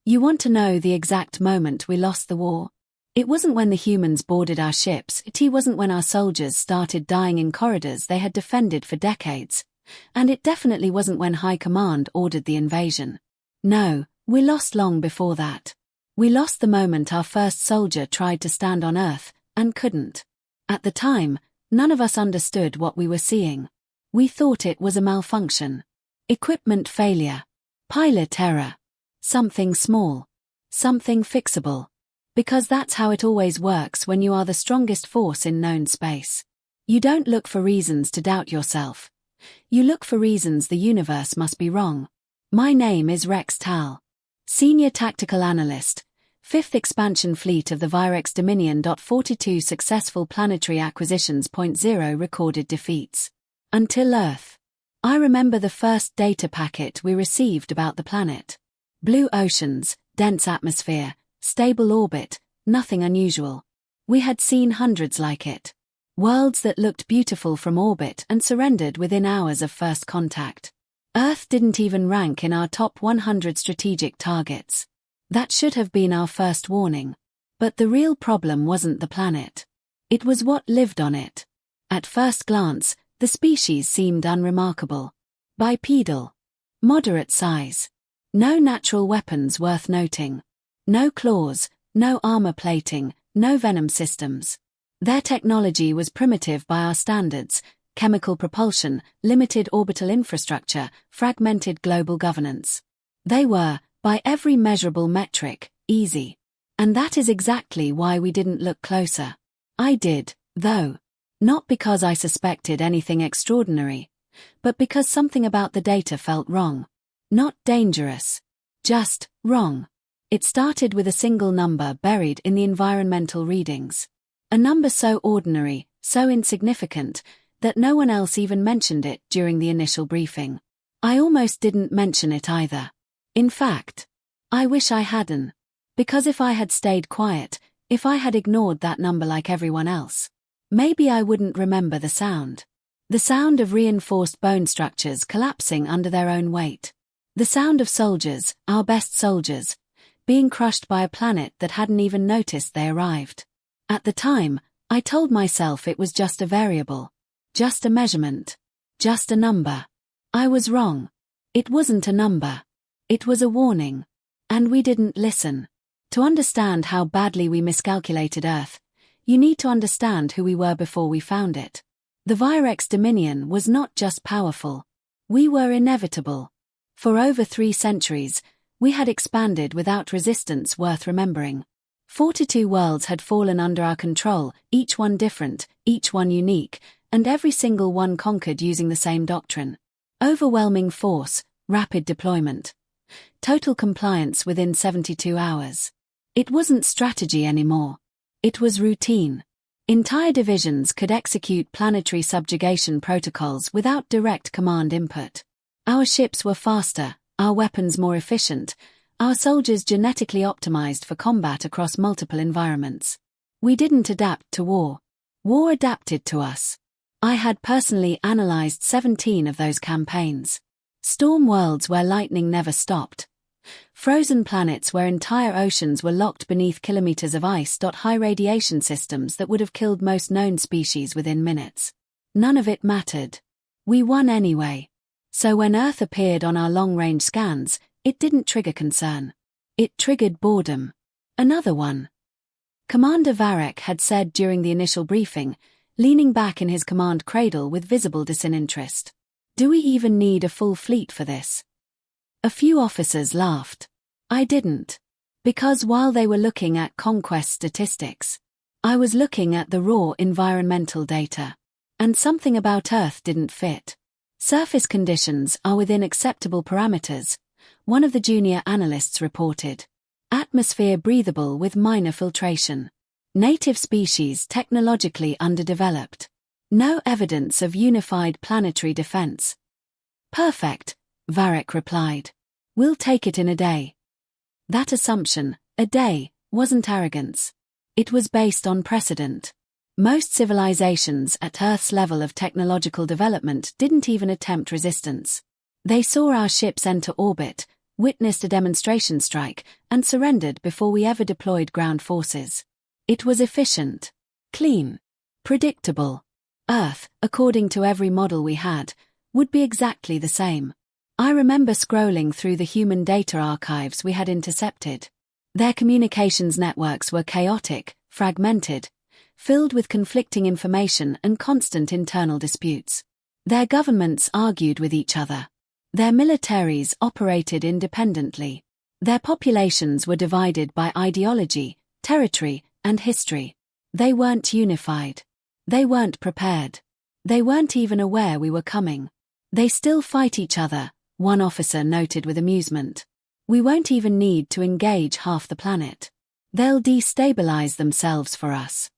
You want to know the exact moment we lost the war? It wasn't when the humans boarded our ships, it wasn't when our soldiers started dying in corridors they had defended for decades, and it definitely wasn't when High Command ordered the invasion. No, we lost long before that. We lost the moment our first soldier tried to stand on Earth, and couldn't. At the time, none of us understood what we were seeing. We thought it was a malfunction. Equipment failure. Pilot error. Something small. Something fixable. Because that's how it always works when you are the strongest force in known space. You don't look for reasons to doubt yourself. You look for reasons the universe must be wrong. My name is Rex Tal. Senior Tactical Analyst, 5th Expansion Fleet of the Virex Dominion. 42 successful planetary acquisitions. 0 recorded defeats. Until Earth. I remember the first data packet we received about the planet. Blue oceans, dense atmosphere, stable orbit, nothing unusual. We had seen hundreds like it. Worlds that looked beautiful from orbit and surrendered within hours of first contact. Earth didn't even rank in our top 100 strategic targets. That should have been our first warning. But the real problem wasn't the planet. It was what lived on it. At first glance, the species seemed unremarkable. Bipedal. Moderate size. No natural weapons worth noting. No claws, no armor plating, no venom systems. Their technology was primitive by our standards: chemical propulsion, limited orbital infrastructure, fragmented global governance. They were, by every measurable metric, easy. And that is exactly why we didn't look closer. I did, though. Not because I suspected anything extraordinary, but because something about the data felt wrong. Not dangerous. Just wrong. It started with a single number buried in the environmental readings. A number so ordinary, so insignificant, that no one else even mentioned it during the initial briefing. I almost didn't mention it either. In fact, I wish I hadn't. Because if I had stayed quiet, if I had ignored that number like everyone else, maybe I wouldn't remember the sound. The sound of reinforced bone structures collapsing under their own weight. The sound of soldiers, our best soldiers, being crushed by a planet that hadn't even noticed they arrived. At the time, I told myself it was just a variable. Just a measurement. Just a number. I was wrong. It wasn't a number. It was a warning. And we didn't listen. To understand how badly we miscalculated Earth, you need to understand who we were before we found it. The Virex Dominion was not just powerful. We were inevitable. For over 3 centuries, we had expanded without resistance worth remembering. 42 worlds had fallen under our control, each one different, each one unique, and every single one conquered using the same doctrine. Overwhelming force, rapid deployment. Total compliance within 72 hours. It wasn't strategy anymore. It was routine. Entire divisions could execute planetary subjugation protocols without direct command input. Our ships were faster, our weapons more efficient, our soldiers genetically optimized for combat across multiple environments. We didn't adapt to war. War adapted to us. I had personally analyzed 17 of those campaigns. Storm worlds where lightning never stopped. Frozen planets where entire oceans were locked beneath kilometers of ice. High radiation systems that would have killed most known species within minutes. None of it mattered. We won anyway. So when Earth appeared on our long-range scans, it didn't trigger concern. It triggered boredom. Another one. Commander Varek had said during the initial briefing, leaning back in his command cradle with visible disinterest. Do we even need a full fleet for this? A few officers laughed. I didn't. Because while they were looking at conquest statistics, I was looking at the raw environmental data. And something about Earth didn't fit. Surface conditions are within acceptable parameters, one of the junior analysts reported. Atmosphere breathable with minor filtration. Native species technologically underdeveloped. No evidence of unified planetary defense. Perfect, Varek replied. We'll take it in a day. That assumption, a day, wasn't arrogance. It was based on precedent. Most civilizations at Earth's level of technological development didn't even attempt resistance. They saw our ships enter orbit, witnessed a demonstration strike, and surrendered before we ever deployed ground forces. It was efficient, clean, predictable. Earth, according to every model we had, would be exactly the same. I remember scrolling through the human data archives we had intercepted. Their communications networks were chaotic, fragmented, filled with conflicting information and constant internal disputes. Their governments argued with each other. Their militaries operated independently. Their populations were divided by ideology, territory, and history. They weren't unified. They weren't prepared. They weren't even aware we were coming. They still fight each other, one officer noted with amusement. We won't even need to engage half the planet. They'll destabilize themselves for us.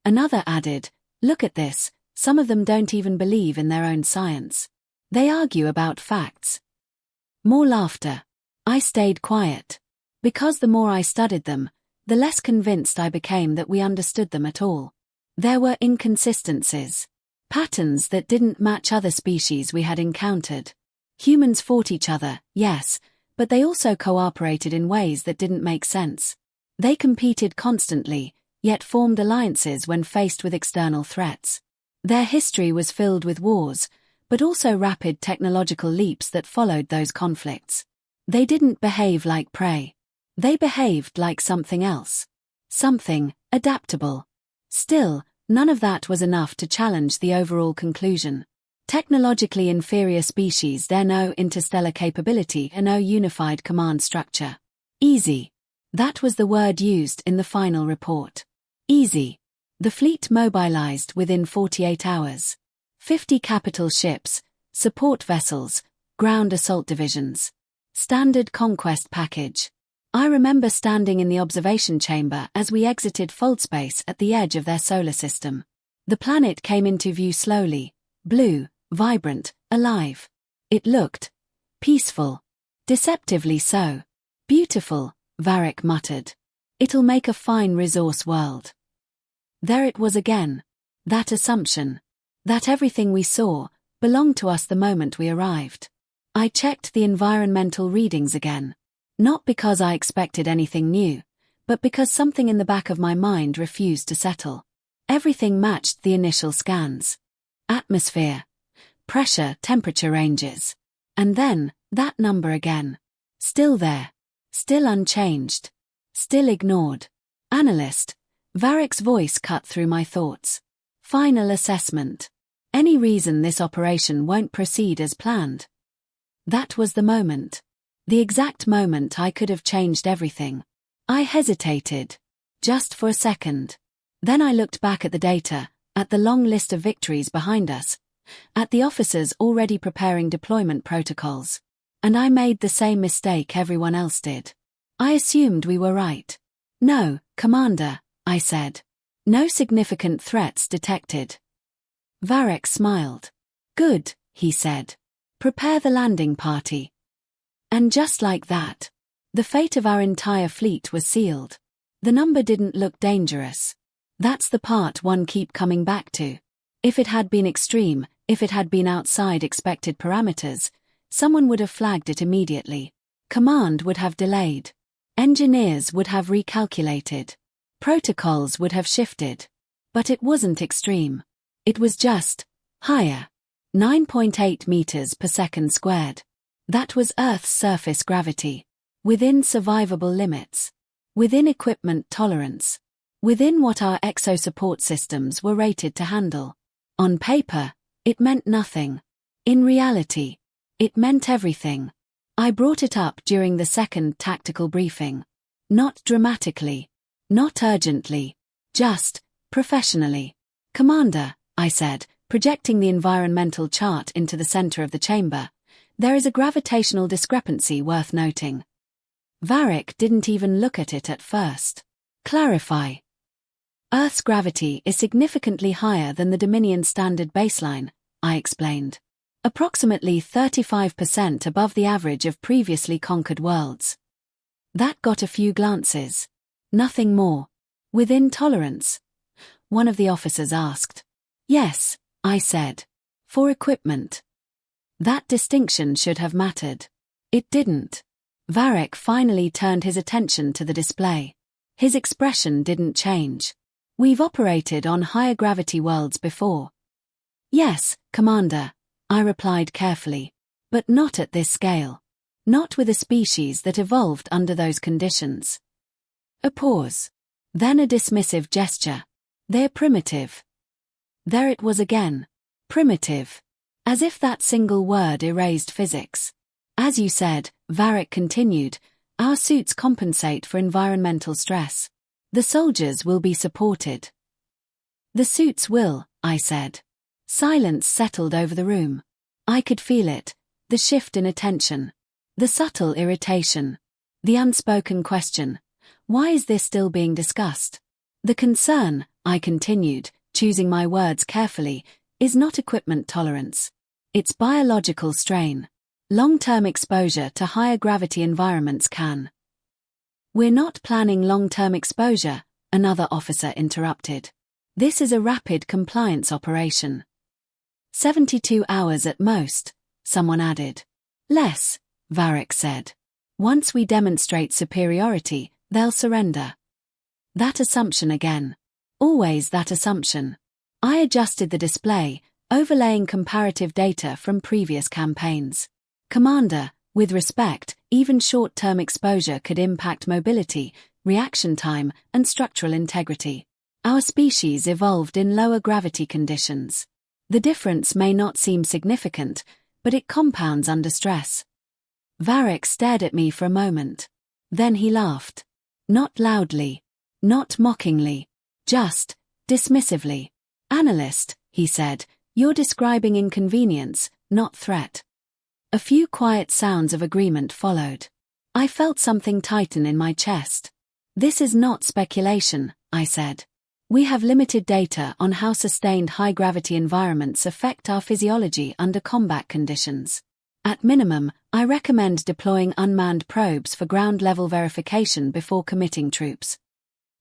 Another added, look at this, some of them don't even believe in their own science. They argue about facts. More laughter. I stayed quiet. Because the more I studied them, the less convinced I became that we understood them at all. There were inconsistencies. Patterns that didn't match other species we had encountered. Humans fought each other, yes, but they also cooperated in ways that didn't make sense. They competed constantly, yet formed alliances when faced with external threats. Their history was filled with wars, but also rapid technological leaps that followed those conflicts. They didn't behave like prey. They behaved like something else. Something adaptable. Still, none of that was enough to challenge the overall conclusion. Technologically inferior species, there no interstellar capability and no unified command structure. Easy. That was the word used in the final report. Easy. The fleet mobilized within 48 hours. 50 capital ships, support vessels, ground assault divisions. Standard conquest package. I remember standing in the observation chamber as we exited foldspace at the edge of their solar system. The planet came into view slowly, blue, vibrant, alive. It looked peaceful. Deceptively so. Beautiful, Varric muttered. It'll make a fine resource world. There it was again. That assumption. That everything we saw belonged to us the moment we arrived. I checked the environmental readings again. Not because I expected anything new, but because something in the back of my mind refused to settle. Everything matched the initial scans. Atmosphere, pressure, temperature ranges. And then, that number again. Still there. Still unchanged. Still ignored. Analyst. Varric's voice cut through my thoughts. Final assessment. Any reason this operation won't proceed as planned? That was the moment. The exact moment I could have changed everything. I hesitated. Just for a second. Then I looked back at the data, at the long list of victories behind us, at the officers already preparing deployment protocols. And I made the same mistake everyone else did. I assumed we were right. No, Commander, I said. No significant threats detected. Varric smiled. Good, he said. Prepare the landing party. And just like that, the fate of our entire fleet was sealed. The number didn't look dangerous. That's the part one keep coming back to. If it had been extreme, if it had been outside expected parameters, someone would have flagged it immediately. Command would have delayed. Engineers would have recalculated. Protocols would have shifted. But it wasn't extreme. It was just higher. 9.8 meters per second squared. That was Earth's surface gravity. Within survivable limits. Within equipment tolerance. Within what our exo-support systems were rated to handle. On paper, it meant nothing. In reality, it meant everything. I brought it up during the second tactical briefing. Not dramatically. Not urgently. Just professionally. Commander, I said, projecting the environmental chart into the center of the chamber, there is a gravitational discrepancy worth noting. Varric didn't even look at it at first. Clarify. Earth's gravity is significantly higher than the Dominion standard baseline, I explained. Approximately 35% above the average of previously conquered worlds. That got a few glances. Nothing more. Within tolerance? One of the officers asked. Yes, I said. For equipment. That distinction should have mattered. It didn't. Varric finally turned his attention to the display. His expression didn't change. We've operated on higher gravity worlds before. Yes, Commander, I replied carefully. But not at this scale. Not with a species that evolved under those conditions. A pause. Then a dismissive gesture. They're primitive. There it was again. Primitive. As if that single word erased physics. As you said, Varric continued, our suits compensate for environmental stress. The soldiers will be supported. The suits will, I said. Silence settled over the room. I could feel it, the shift in attention. The subtle irritation. The unspoken question. Why is this still being discussed? The concern, I continued, choosing my words carefully, is not equipment tolerance. It's biological strain. Long-term exposure to higher gravity environments can. We're not planning long-term exposure, another officer interrupted. This is a rapid compliance operation. 72 hours at most, someone added. Less, Varric said. Once we demonstrate superiority, they'll surrender. That assumption again. Always that assumption. I adjusted the display, overlaying comparative data from previous campaigns. Commander, with respect, even short-term exposure could impact mobility, reaction time, and structural integrity. Our species evolved in lower gravity conditions. The difference may not seem significant, but it compounds under stress. Varric stared at me for a moment. Then he laughed. Not loudly. Not mockingly. Just, dismissively. Analyst, he said, you're describing inconvenience, not threat. A few quiet sounds of agreement followed. I felt something tighten in my chest. This is not speculation, I said. We have limited data on how sustained high-gravity environments affect our physiology under combat conditions. At minimum, I recommend deploying unmanned probes for ground-level verification before committing troops.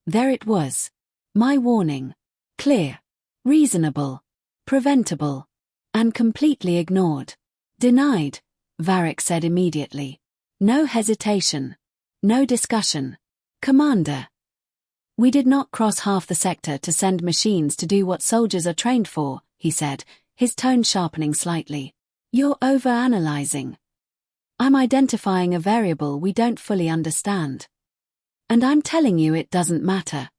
There it was. My warning. Clear. Reasonable. Preventable. And completely ignored. Denied, Varric said immediately. No hesitation. No discussion. Commander. We did not cross half the sector to send machines to do what soldiers are trained for, he said, his tone sharpening slightly. You're overanalyzing. I'm identifying a variable we don't fully understand. And I'm telling you it doesn't matter.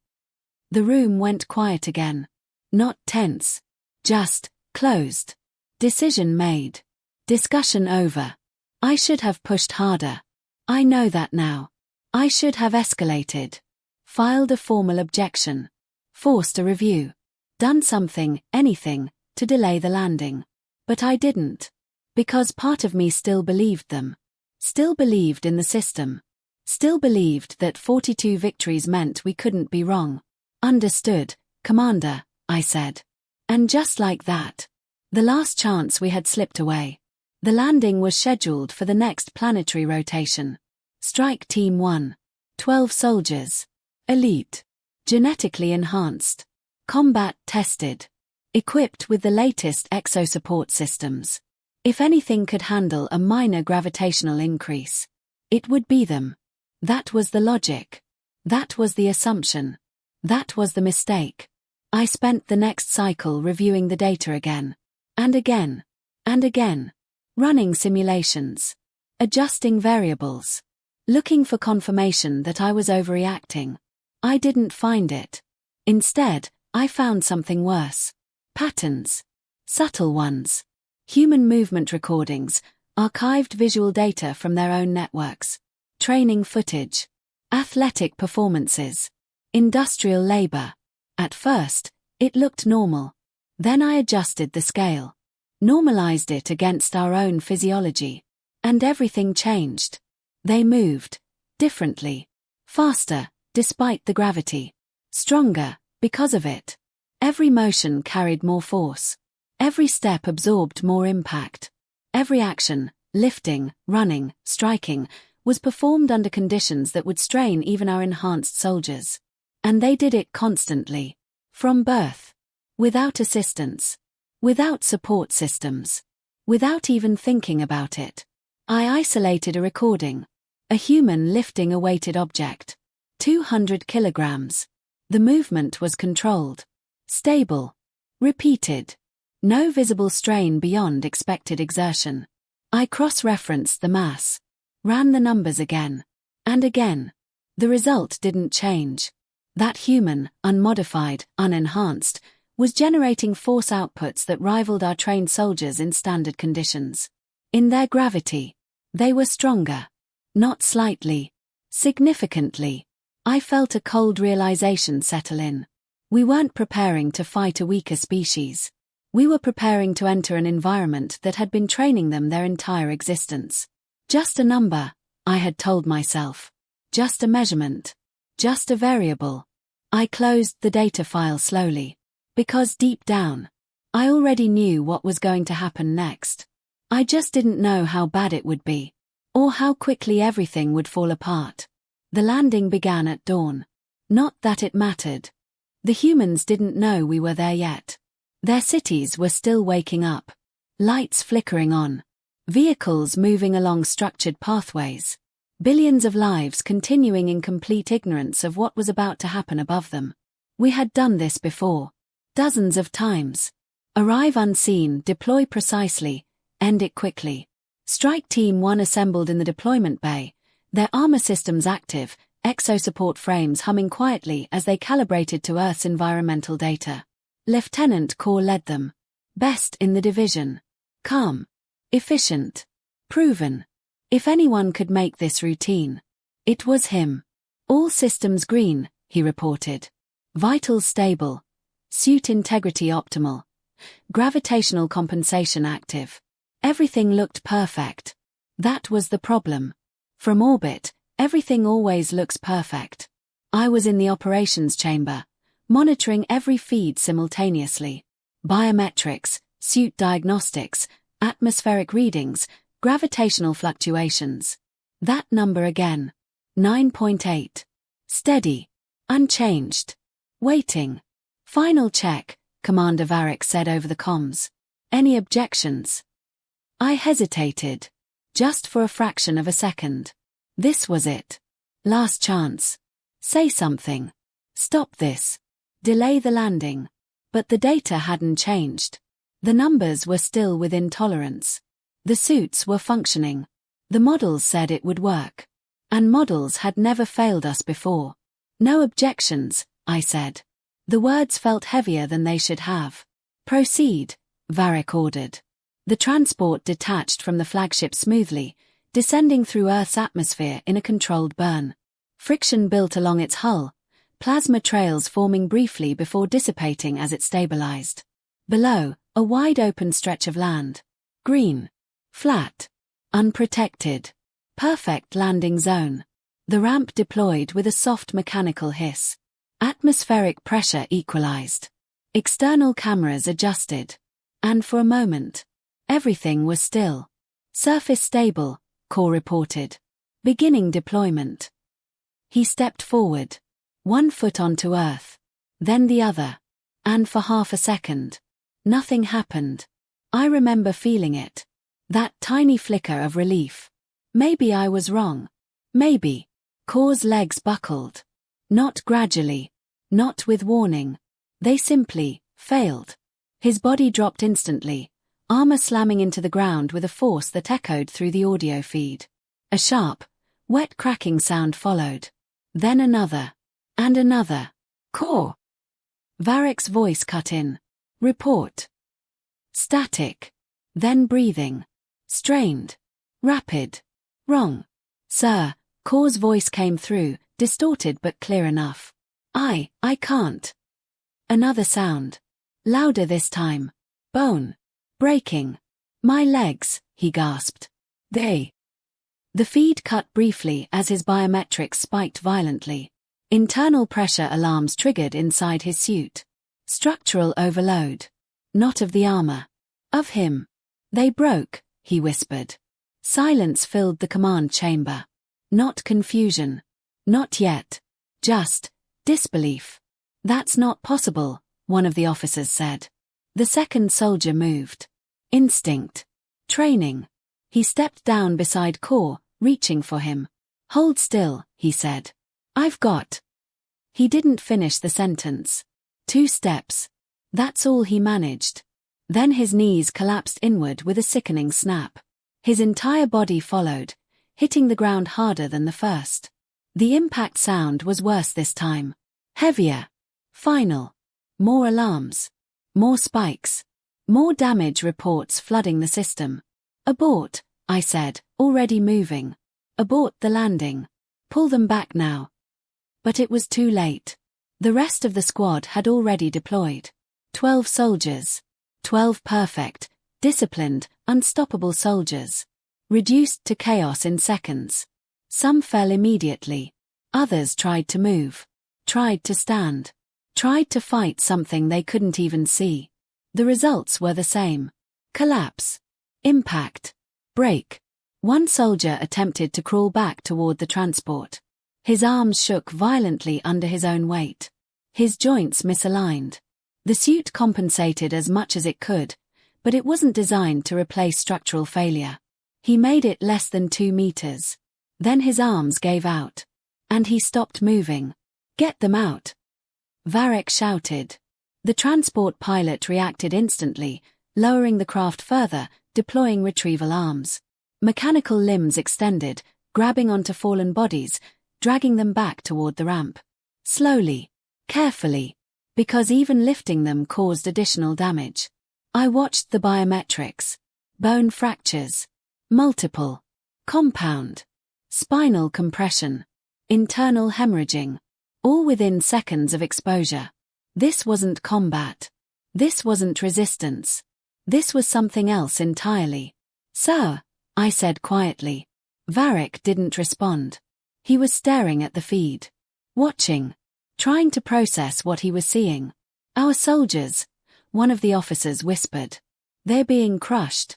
The room went quiet again. Not tense. Just, closed. Decision made. Discussion over. I should have pushed harder. I know that now. I should have escalated. Filed a formal objection. Forced a review. Done something, anything, to delay the landing. But I didn't. Because part of me still believed them. Still believed in the system. Still believed that 42 victories meant we couldn't be wrong. Understood, Commander, I said. And just like that. The last chance we had slipped away. The landing was scheduled for the next planetary rotation. Strike Team 1. 12 soldiers. Elite. Genetically enhanced. Combat tested. Equipped with the latest exosupport systems. If anything could handle a minor gravitational increase, it would be them. That was the logic. That was the assumption. That was the mistake. I spent the next cycle reviewing the data again. And again. And again. Running simulations. Adjusting variables. Looking for confirmation that I was overreacting. I didn't find it. Instead, I found something worse. Patterns. Subtle ones. Human movement recordings, archived visual data from their own networks. Training footage. Athletic performances. Industrial labor. At first, it looked normal. Then I adjusted the scale. Normalized it against our own physiology. And everything changed. They moved. Differently. Faster, despite the gravity. Stronger, because of it. Every motion carried more force. Every step absorbed more impact. Every action, lifting, running, striking, was performed under conditions that would strain even our enhanced soldiers. And they did it constantly. From birth. Without assistance. Without support systems. Without even thinking about it. I isolated a recording. A human lifting a weighted object. 200 kilograms. The movement was controlled. Stable. Repeated. No visible strain beyond expected exertion. I cross-referenced the mass. Ran the numbers again. And again. The result didn't change. That human, unmodified, unenhanced, was generating force outputs that rivaled our trained soldiers in standard conditions. In their gravity, they were stronger. Not slightly. Significantly. I felt a cold realization settle in. We weren't preparing to fight a weaker species. We were preparing to enter an environment that had been training them their entire existence. Just a number, I had told myself. Just a measurement. Just a variable. I closed the data file slowly. Because deep down, I already knew what was going to happen next. I just didn't know how bad it would be. Or how quickly everything would fall apart. The landing began at dawn. Not that it mattered. The humans didn't know we were there yet. Their cities were still waking up. Lights flickering on. Vehicles moving along structured pathways. Billions of lives continuing in complete ignorance of what was about to happen above them. We had done this before. Dozens of times. Arrive unseen, deploy precisely, end it quickly. Strike Team 1 assembled in the deployment bay, their armor systems active, exosupport frames humming quietly as they calibrated to Earth's environmental data. Lieutenant Corps led them. Best in the division. Calm. Efficient. Proven. If anyone could make this routine, it was him. All systems green, he reported. Vitals stable. Suit integrity optimal. Gravitational compensation active. Everything looked perfect. That was the problem. From orbit, everything always looks perfect. I was in the operations chamber, monitoring every feed simultaneously. Biometrics, suit diagnostics, atmospheric readings, gravitational fluctuations. That number again. 9.8. Steady. Unchanged. Waiting. Final check, Commander Varick said over the comms. Any objections? I hesitated. Just for a fraction of a second. This was it. Last chance. Say something. Stop this. Delay the landing. But the data hadn't changed. The numbers were still within tolerance. The suits were functioning. The models said it would work. And models had never failed us before. No objections, I said. The words felt heavier than they should have. Proceed, Varick ordered. The transport detached from the flagship smoothly, descending through Earth's atmosphere in a controlled burn. Friction built along its hull, plasma trails forming briefly before dissipating as it stabilized. Below, a wide-open stretch of land. Green. Flat. Unprotected. Perfect landing zone. The ramp deployed with a soft mechanical hiss. Atmospheric pressure equalized. External cameras adjusted. And for a moment, everything was still. Surface stable, Corps reported. Beginning deployment. He stepped forward. 1 foot onto Earth. Then the other. And for half a second, nothing happened. I remember feeling it. That tiny flicker of relief. Maybe I was wrong. Maybe. Corps' legs buckled. Not gradually. Not with warning. They simply failed. His body dropped instantly, armor slamming into the ground with a force that echoed through the audio feed. A sharp, wet cracking sound followed. Then another. And another. Corps. Varick's voice cut in. Report. Static. Then breathing. Strained. Rapid. Wrong. Sir, Corps' voice came through, distorted but clear enough. I can't. Another sound. Louder this time. Bone. Breaking. My legs, he gasped. They. The feed cut briefly as his biometrics spiked violently. Internal pressure alarms triggered inside his suit. Structural overload. Not of the armor. Of him. They broke, he whispered. Silence filled the command chamber. Not confusion. Not yet. Just disbelief. That's not possible, one of the officers said. The second soldier moved. Instinct. Training. He stepped down beside Corps, reaching for him. Hold still, he said. I've got. He didn't finish the sentence. 2 steps. That's all he managed. Then his knees collapsed inward with a sickening snap. His entire body followed, hitting the ground harder than the first. The impact sound was worse this time. Heavier. Final. More alarms. More spikes. More damage reports flooding the system. Abort, I said, already moving. Abort the landing. Pull them back now. But it was too late. The rest of the squad had already deployed. 12 soldiers. 12 perfect, disciplined, unstoppable soldiers. Reduced to chaos in seconds. Some fell immediately. Others tried to move. Tried to stand. Tried to fight something they couldn't even see. The results were the same. Collapse. Impact. Break. One soldier attempted to crawl back toward the transport. His arms shook violently under his own weight. His joints misaligned. The suit compensated as much as it could, but it wasn't designed to replace structural failure. He made it less than 2 meters. Then his arms gave out. And he stopped moving. Get them out. Varric shouted. The transport pilot reacted instantly, lowering the craft further, deploying retrieval arms. Mechanical limbs extended, grabbing onto fallen bodies, dragging them back toward the ramp. Slowly. Carefully. Because even lifting them caused additional damage. I watched the biometrics. Bone fractures. Multiple. Compound. Spinal compression. Internal hemorrhaging. All within seconds of exposure. This wasn't combat. This wasn't resistance. This was something else entirely. Sir, I said quietly. Varric didn't respond. He was staring at the feed. Watching. Trying to process what he was seeing. Our soldiers, one of the officers whispered. They're being crushed.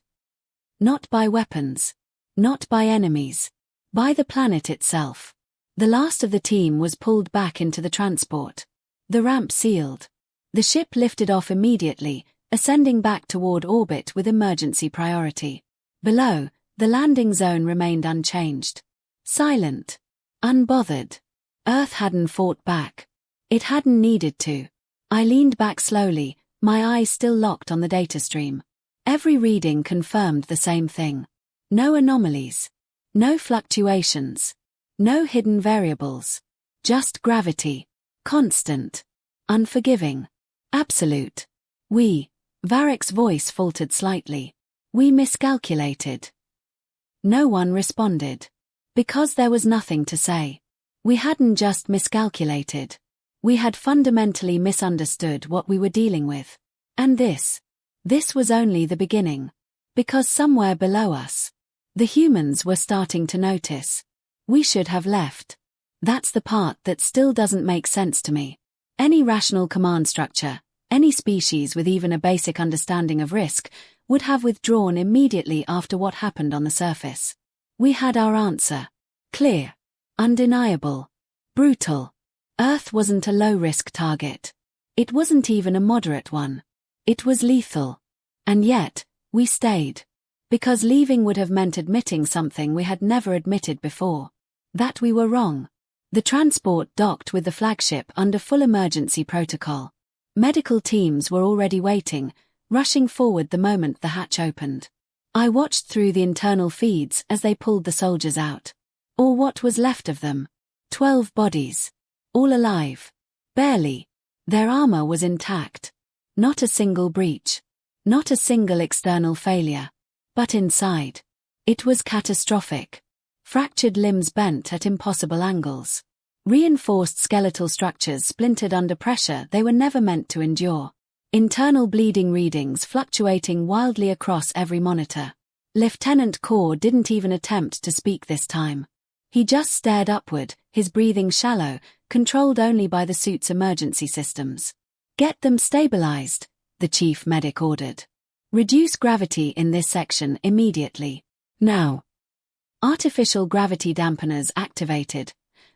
Not by weapons. Not by enemies. By the planet itself. The last of the team was pulled back into the transport. The ramp sealed. The ship lifted off immediately, ascending back toward orbit with emergency priority. Below, the landing zone remained unchanged. Silent. Unbothered. Earth hadn't fought back. It hadn't needed to. I leaned back slowly, my eyes still locked on the data stream. Every reading confirmed the same thing. No anomalies. No fluctuations. No hidden variables. Just gravity. Constant. Unforgiving. Absolute. Varric's voice faltered slightly. We miscalculated. No one responded. Because there was nothing to say. We hadn't just miscalculated. We had fundamentally misunderstood what we were dealing with. And this was only the beginning. Because somewhere below us, the humans were starting to notice. We should have left. That's the part that still doesn't make sense to me. Any rational command structure, any species with even a basic understanding of risk, would have withdrawn immediately after what happened on the surface. We had our answer. Clear. Undeniable. Brutal. Earth wasn't a low-risk target. It wasn't even a moderate one. It was lethal. And yet, we stayed. Because leaving would have meant admitting something we had never admitted before. That we were wrong. The transport docked with the flagship under full emergency protocol. Medical teams were already waiting, rushing forward the moment the hatch opened. I watched through the internal feeds as they pulled the soldiers out. Or what was left of them. 12 bodies. All alive. Barely. Their armor was intact. Not a single breach. Not a single external failure. But inside. It was catastrophic. Fractured limbs bent at impossible angles. Reinforced skeletal structures splintered under pressure they were never meant to endure. Internal bleeding readings fluctuating wildly across every monitor. Lieutenant Core didn't even attempt to speak this time. He just stared upward, his breathing shallow, controlled only by the suit's emergency systems. Get them stabilized, the chief medic ordered. Reduce gravity in this section immediately. Now. Artificial gravity dampeners activated,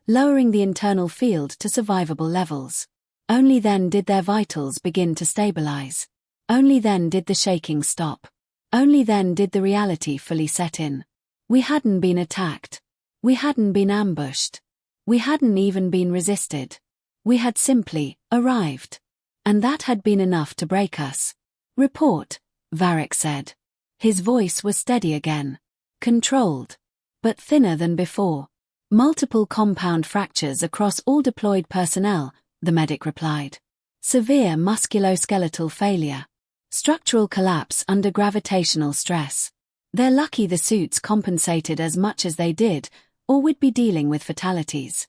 lowering the internal field to survivable levels. Only then did their vitals begin to stabilize. Only then did the shaking stop. Only then did the reality fully set in. We hadn't been attacked. We hadn't been ambushed. We hadn't even been resisted. We had simply arrived. And that had been enough to break us. Report, Varric said. His voice was steady again. Controlled. But thinner than before. Multiple compound fractures across all deployed personnel, the medic replied. Severe musculoskeletal failure. Structural collapse under gravitational stress. They're lucky the suits compensated as much as they did, or we'd be dealing with fatalities.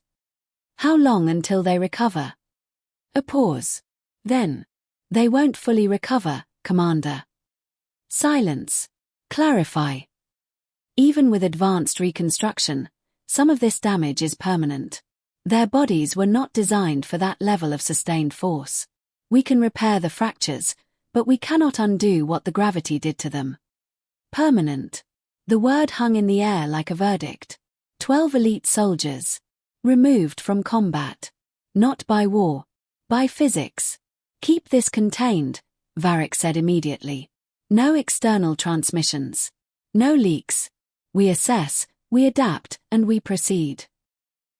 How long until they recover? A pause. Then. They won't fully recover, Commander. Silence. Clarify. Even with advanced reconstruction, some of this damage is permanent. Their bodies were not designed for that level of sustained force. We can repair the fractures, but we cannot undo what the gravity did to them. Permanent. The word hung in the air like a verdict. 12 elite soldiers. Removed from combat. Not by war. By physics. Keep this contained, Varric said immediately. No external transmissions. No leaks. We assess, we adapt, and we proceed.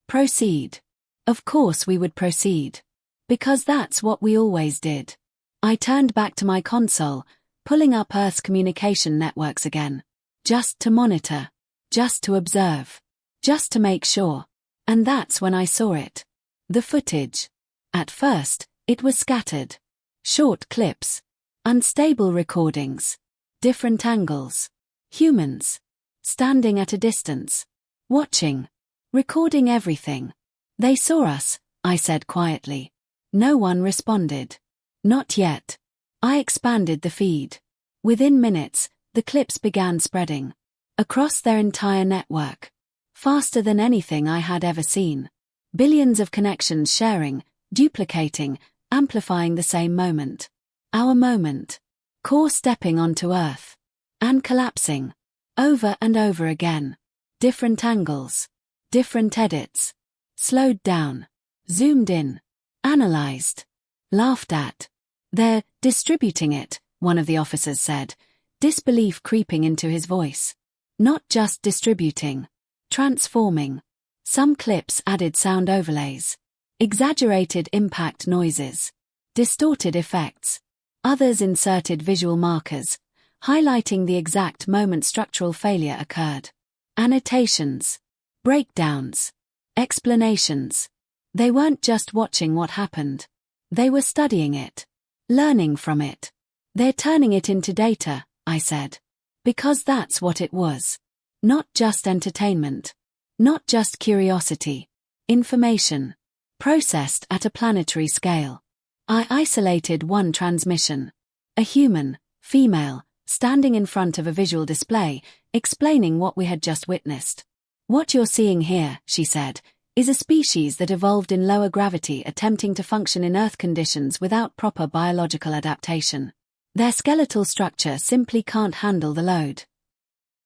Proceed. Of course we would proceed. Because that's what we always did. I turned back to my console, pulling up Earth's communication networks again. Just to monitor. Just to observe. Just to make sure. And that's when I saw it. The footage. At first, it was scattered. Short clips. Unstable recordings. Different angles. Humans. Standing at a distance. Watching. Recording everything. They saw us, I said quietly. No one responded. Not yet. I expanded the feed. Within minutes, the clips began spreading. Across their entire network. Faster than anything I had ever seen. Billions of connections sharing, duplicating, amplifying the same moment. Our moment. Core stepping onto Earth. And collapsing. Over and over again. Different angles. Different edits. Slowed down. Zoomed in. Analyzed. Laughed at. They're distributing it, one of the officers said, disbelief creeping into his voice. Not just distributing. Transforming. Some clips added sound overlays. Exaggerated impact noises. Distorted effects. Others inserted visual markers, highlighting the exact moment structural failure occurred. Annotations. Breakdowns. Explanations. They weren't just watching what happened. They were studying it. Learning from it. They're turning it into data, I said. Because that's what it was. Not just entertainment. Not just curiosity. Information. Processed at a planetary scale. I isolated one transmission. A human, female, standing in front of a visual display, explaining what we had just witnessed. What you're seeing here, she said, is a species that evolved in lower gravity attempting to function in Earth conditions without proper biological adaptation. Their skeletal structure simply can't handle the load.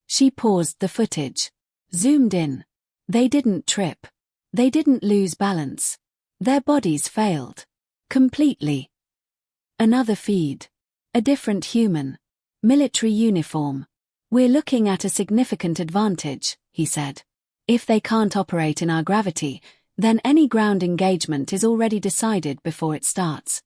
She paused the footage. Zoomed in. They didn't trip. They didn't lose balance. Their bodies failed. Completely. Another feed. A different human. Military uniform. We're looking at a significant advantage, he said. If they can't operate in our gravity, then any ground engagement is already decided before it starts.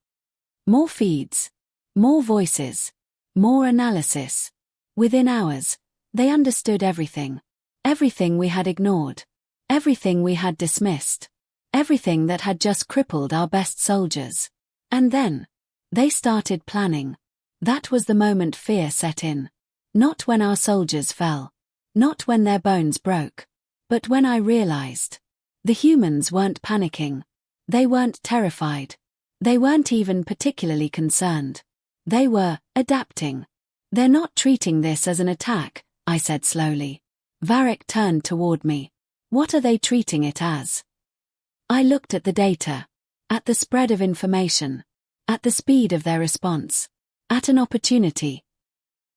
More feeds. More voices. More analysis. Within hours, they understood everything. Everything we had ignored. Everything we had dismissed. Everything that had just crippled our best soldiers. And then, they started planning. That was the moment fear set in. Not when our soldiers fell. Not when their bones broke. But when I realized. The humans weren't panicking. They weren't terrified. They weren't even particularly concerned. They were adapting. They're not treating this as an attack, I said slowly. Varric turned toward me. What are they treating it as? I looked at the data. At the spread of information. At the speed of their response. At an opportunity.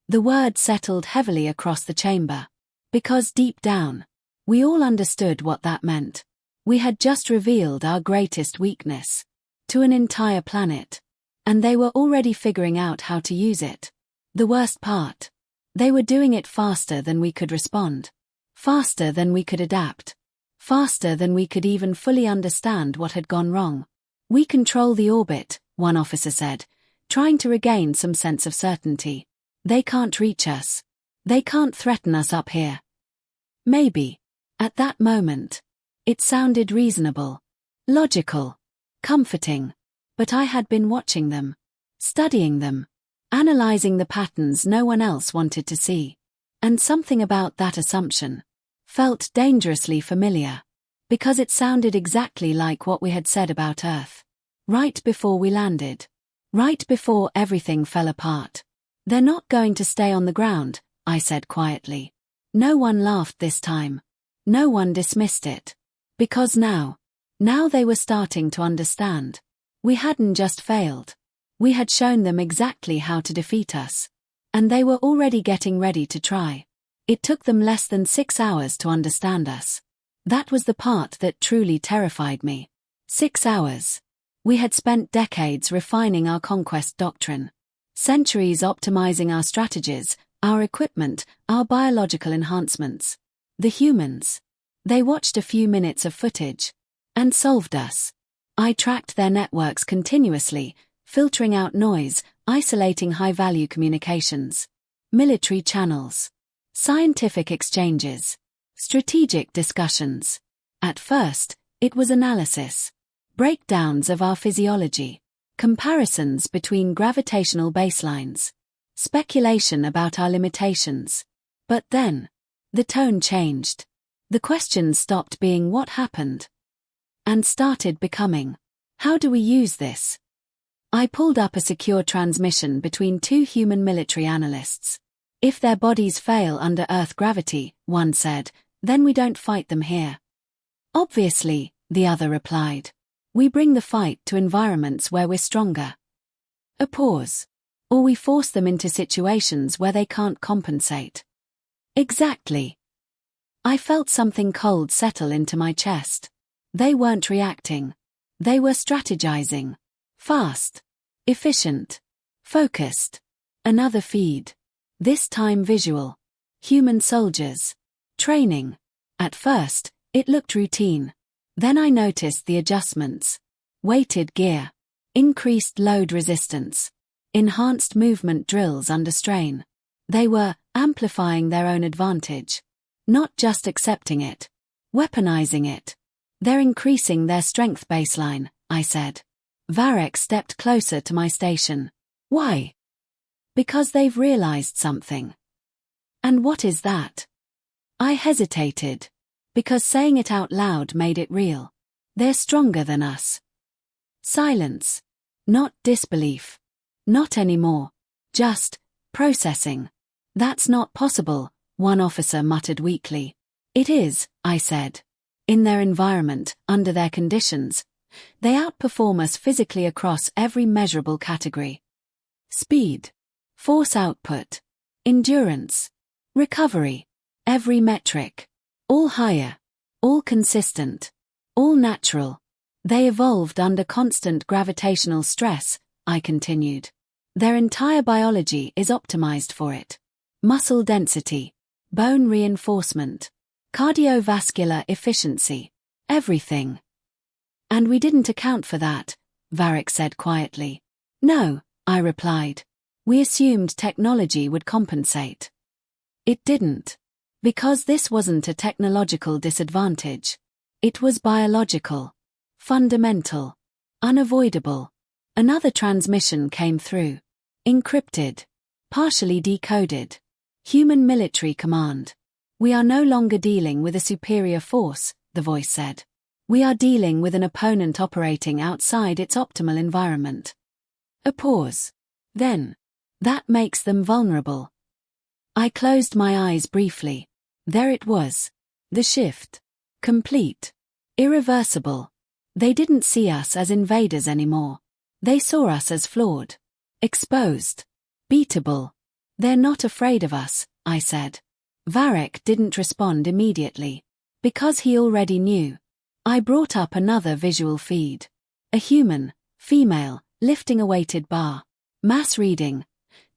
The word settled heavily across the chamber. Because deep down, we all understood what that meant. We had just revealed our greatest weakness. To an entire planet. And they were already figuring out how to use it. The worst part. They were doing it faster than we could respond. Faster than we could adapt. Faster than we could even fully understand what had gone wrong. We control the orbit, one officer said, trying to regain some sense of certainty. They can't reach us. They can't threaten us up here. Maybe. At that moment. It sounded reasonable. Logical. Comforting. But I had been watching them. Studying them. Analyzing the patterns no one else wanted to see. And something about that assumption felt dangerously familiar. Because it sounded exactly like what we had said about Earth. Right before we landed. Right before everything fell apart. They're not going to stay on the ground, I said quietly. No one laughed this time. No one dismissed it. Because now they were starting to understand. We hadn't just failed. We had shown them exactly how to defeat us. And they were already getting ready to try. It took them less than 6 hours to understand us. That was the part that truly terrified me. 6 hours. We had spent decades refining our conquest doctrine. Centuries optimizing our strategies, our equipment, our biological enhancements. The humans. They watched a few minutes of footage. And solved us. I tracked their networks continuously, filtering out noise, isolating high-value communications. Military channels. Scientific exchanges. Strategic discussions. At first, it was analysis. Breakdowns of our physiology. Comparisons between gravitational baselines. Speculation about our limitations. But then, the tone changed. The questions stopped being what happened. And started becoming, how do we use this? I pulled up a secure transmission between two human military analysts. If their bodies fail under Earth gravity, one said, then we don't fight them here. Obviously, the other replied. We bring the fight to environments where we're stronger. A pause. Or we force them into situations where they can't compensate. Exactly. I felt something cold settle into my chest. They weren't reacting. They were strategizing. Fast. Efficient. Focused. Another feed. This time visual. Human soldiers. Training. At first, it looked routine. Then I noticed the adjustments. Weighted gear. Increased load resistance. Enhanced movement drills under strain. They were amplifying their own advantage. Not just accepting it. Weaponizing it. They're increasing their strength baseline, I said. Varek stepped closer to my station. Why? Because they've realized something. And what is that? I hesitated. Because saying it out loud made it real. They're stronger than us. Silence. Not disbelief. Not anymore. Just processing. That's not possible, one officer muttered weakly. It is, I said. In their environment, under their conditions, they outperform us physically across every measurable category. Speed. Force output. Endurance. Recovery. Every metric. All higher. All consistent. All natural. They evolved under constant gravitational stress, I continued. Their entire biology is optimized for it. Muscle density. Bone reinforcement. Cardiovascular efficiency. Everything. And we didn't account for that, Varek said quietly. No, I replied. We assumed technology would compensate. It didn't. Because this wasn't a technological disadvantage. It was biological. Fundamental. Unavoidable. Another transmission came through. Encrypted. Partially decoded. Human military command. We are no longer dealing with a superior force, the voice said. We are dealing with an opponent operating outside its optimal environment. A pause. Then. That makes them vulnerable. I closed my eyes briefly. There it was. The shift. Complete. Irreversible. They didn't see us as invaders anymore. They saw us as flawed. Exposed. Beatable. They're not afraid of us, I said. Varek didn't respond immediately. Because he already knew. I brought up another visual feed. A human, female, lifting a weighted bar. Mass reading.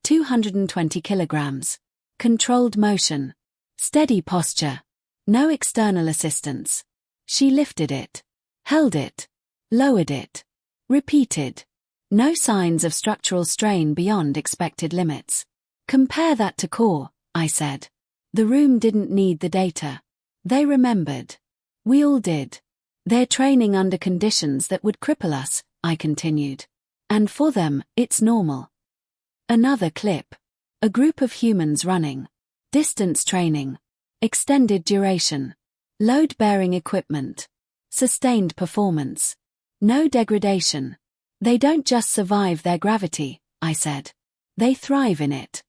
220 kilograms. Controlled motion. Steady posture. No external assistance. She lifted it, held it, lowered it, repeated. No signs of structural strain beyond expected limits. Compare that to core, I said. The room didn't need the data. They remembered. We all did. They're training under conditions that would cripple us, I continued. And for them, it's normal. Another clip. A group of humans running. Distance training. Extended duration. Load-bearing equipment. Sustained performance. No degradation. They don't just survive their gravity, I said. They thrive in it.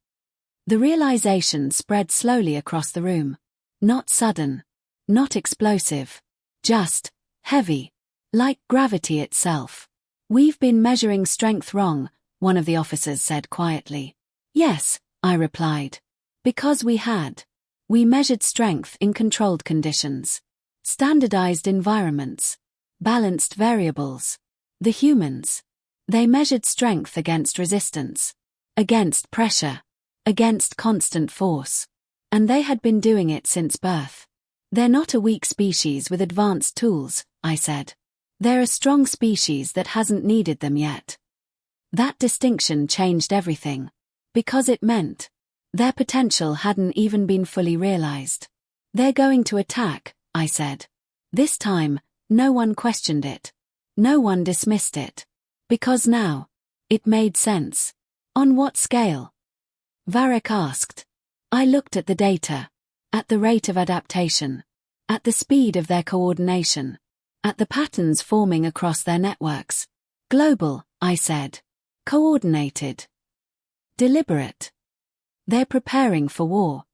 The realization spread slowly across the room. Not sudden. Not explosive. Just heavy. Like gravity itself. We've been measuring strength wrong, one of the officers said quietly. Yes, I replied. Because we had. We measured strength in controlled conditions. Standardized environments. Balanced variables. The humans. They measured strength against resistance. Against pressure. Against constant force. And they had been doing it since birth. They're not a weak species with advanced tools, I said. They're a strong species that hasn't needed them yet. That distinction changed everything. Because it meant their potential hadn't even been fully realized. They're going to attack, I said. This time, no one questioned it. No one dismissed it. Because now, it made sense. On what scale? Varric asked. I looked at the data. At the rate of adaptation. At the speed of their coordination. At the patterns forming across their networks. Global, I said. Coordinated. Deliberate. They're preparing for war.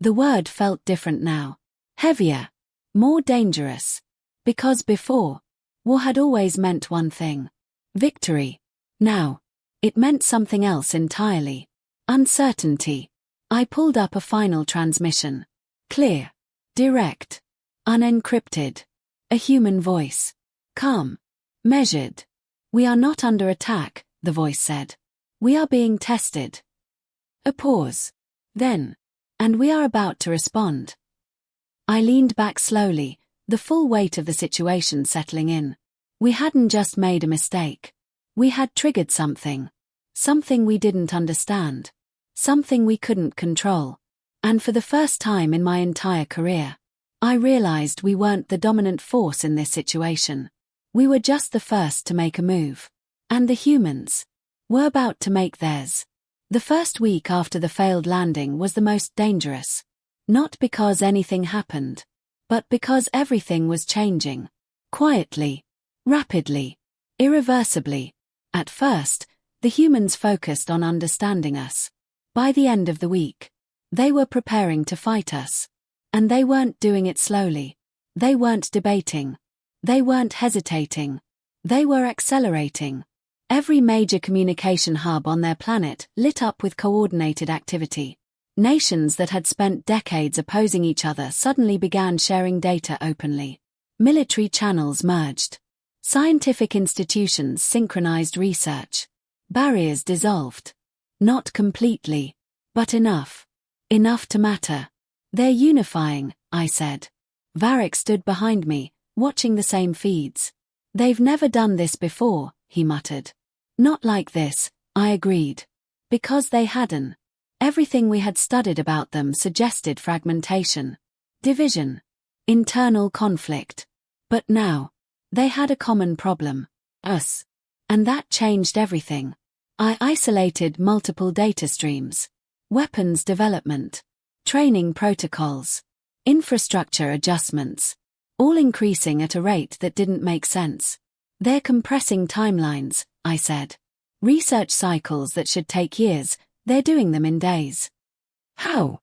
The word felt different now. Heavier. More dangerous. Because before, war had always meant one thing. Victory. Now, it meant something else entirely. Uncertainty. I pulled up a final transmission. Clear. Direct. Unencrypted. A human voice. Calm. Measured. We are not under attack, the voice said. We are being tested. A pause. Then. And we are about to respond. I leaned back slowly, the full weight of the situation settling in. We hadn't just made a mistake. We had triggered something. Something we didn't understand. Something we couldn't control. And for the first time in my entire career, I realized we weren't the dominant force in this situation. We were just the first to make a move. And the humans were about to make theirs. The first week after the failed landing was the most dangerous. Not because anything happened, but because everything was changing. Quietly. Rapidly. Irreversibly. At first, the humans focused on understanding us. By the end of the week, they were preparing to fight us. And they weren't doing it slowly. They weren't debating. They weren't hesitating. They were accelerating. Every major communication hub on their planet lit up with coordinated activity. Nations that had spent decades opposing each other suddenly began sharing data openly. Military channels merged. Scientific institutions synchronized research. Barriers dissolved. Not completely, but enough. Enough to matter. They're unifying, I said. Varric stood behind me, watching the same feeds. They've never done this before, he muttered. Not like this, I agreed. Because they hadn't. Everything we had studied about them suggested fragmentation. Division. Internal conflict. But now, they had a common problem. Us. And that changed everything. I isolated multiple data streams. Weapons development. Training protocols. Infrastructure adjustments. All increasing at a rate that didn't make sense. They're compressing timelines, I said. Research cycles that should take years, they're doing them in days. How?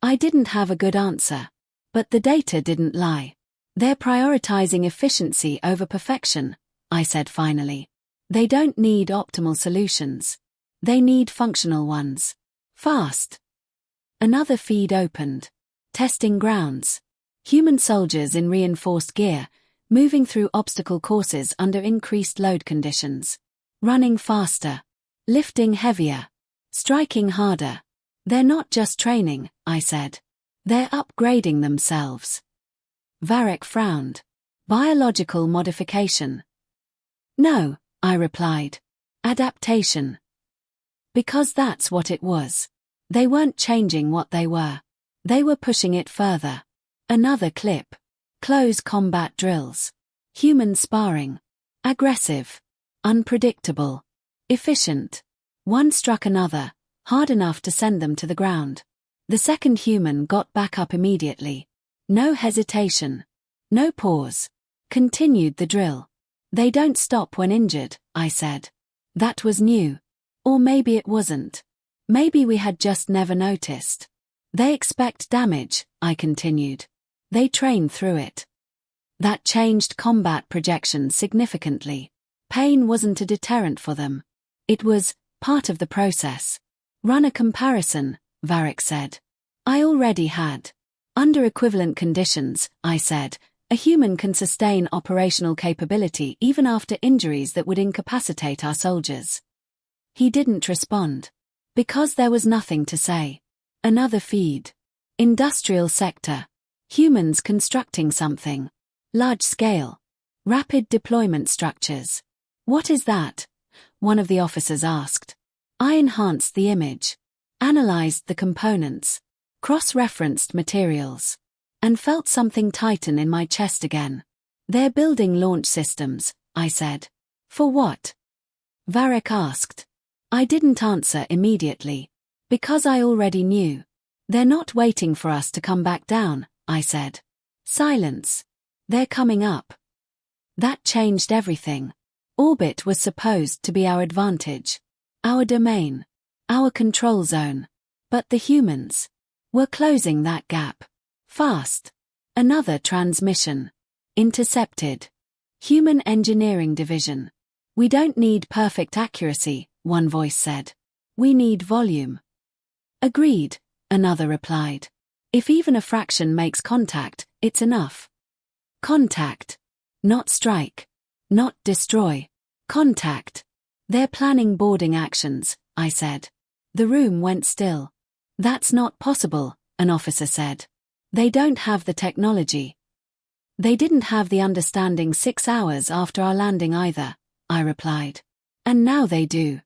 I didn't have a good answer. But the data didn't lie. They're prioritizing efficiency over perfection, I said finally. They don't need optimal solutions. They need functional ones. Fast. Another feed opened. Testing grounds. Human soldiers in reinforced gear, moving through obstacle courses under increased load conditions. Running faster. Lifting heavier. Striking harder. They're not just training, I said. They're upgrading themselves. Varric frowned. Biological modification. No, I replied. Adaptation. Because that's what it was. They weren't changing what they were. They were pushing it further. Another clip. Close combat drills. Human sparring. Aggressive. Unpredictable. Efficient. One struck another, hard enough to send them to the ground. The second human got back up immediately. No hesitation. No pause. Continued the drill. They don't stop when injured, I said. That was new. Or maybe it wasn't. Maybe we had just never noticed. They expect damage, I continued. They train through it. That changed combat projections significantly. Pain wasn't a deterrent for them. It was part of the process. Run a comparison, Varric said. I already had. Under equivalent conditions, I said, a human can sustain operational capability even after injuries that would incapacitate our soldiers. He didn't respond. Because there was nothing to say. Another feed. Industrial sector. Humans constructing something. Large scale. Rapid deployment structures. What is that? One of the officers asked. I enhanced the image. Analyzed the components. Cross-referenced materials. And felt something tighten in my chest again. They're building launch systems, I said. For what? Varric asked. I didn't answer immediately. Because I already knew. They're not waiting for us to come back down, I said. Silence. They're coming up. That changed everything. Orbit was supposed to be our advantage. Our domain. Our control zone. But the humans were closing that gap. Fast. Another transmission. Intercepted. Human Engineering Division. We don't need perfect accuracy, one voice said. We need volume. Agreed, another replied. If even a fraction makes contact, it's enough. Contact. Not strike. Not destroy. Contact. They're planning boarding actions, I said. The room went still. That's not possible, an officer said. They don't have the technology. They didn't have the understanding 6 hours after our landing either, I replied. And now they do.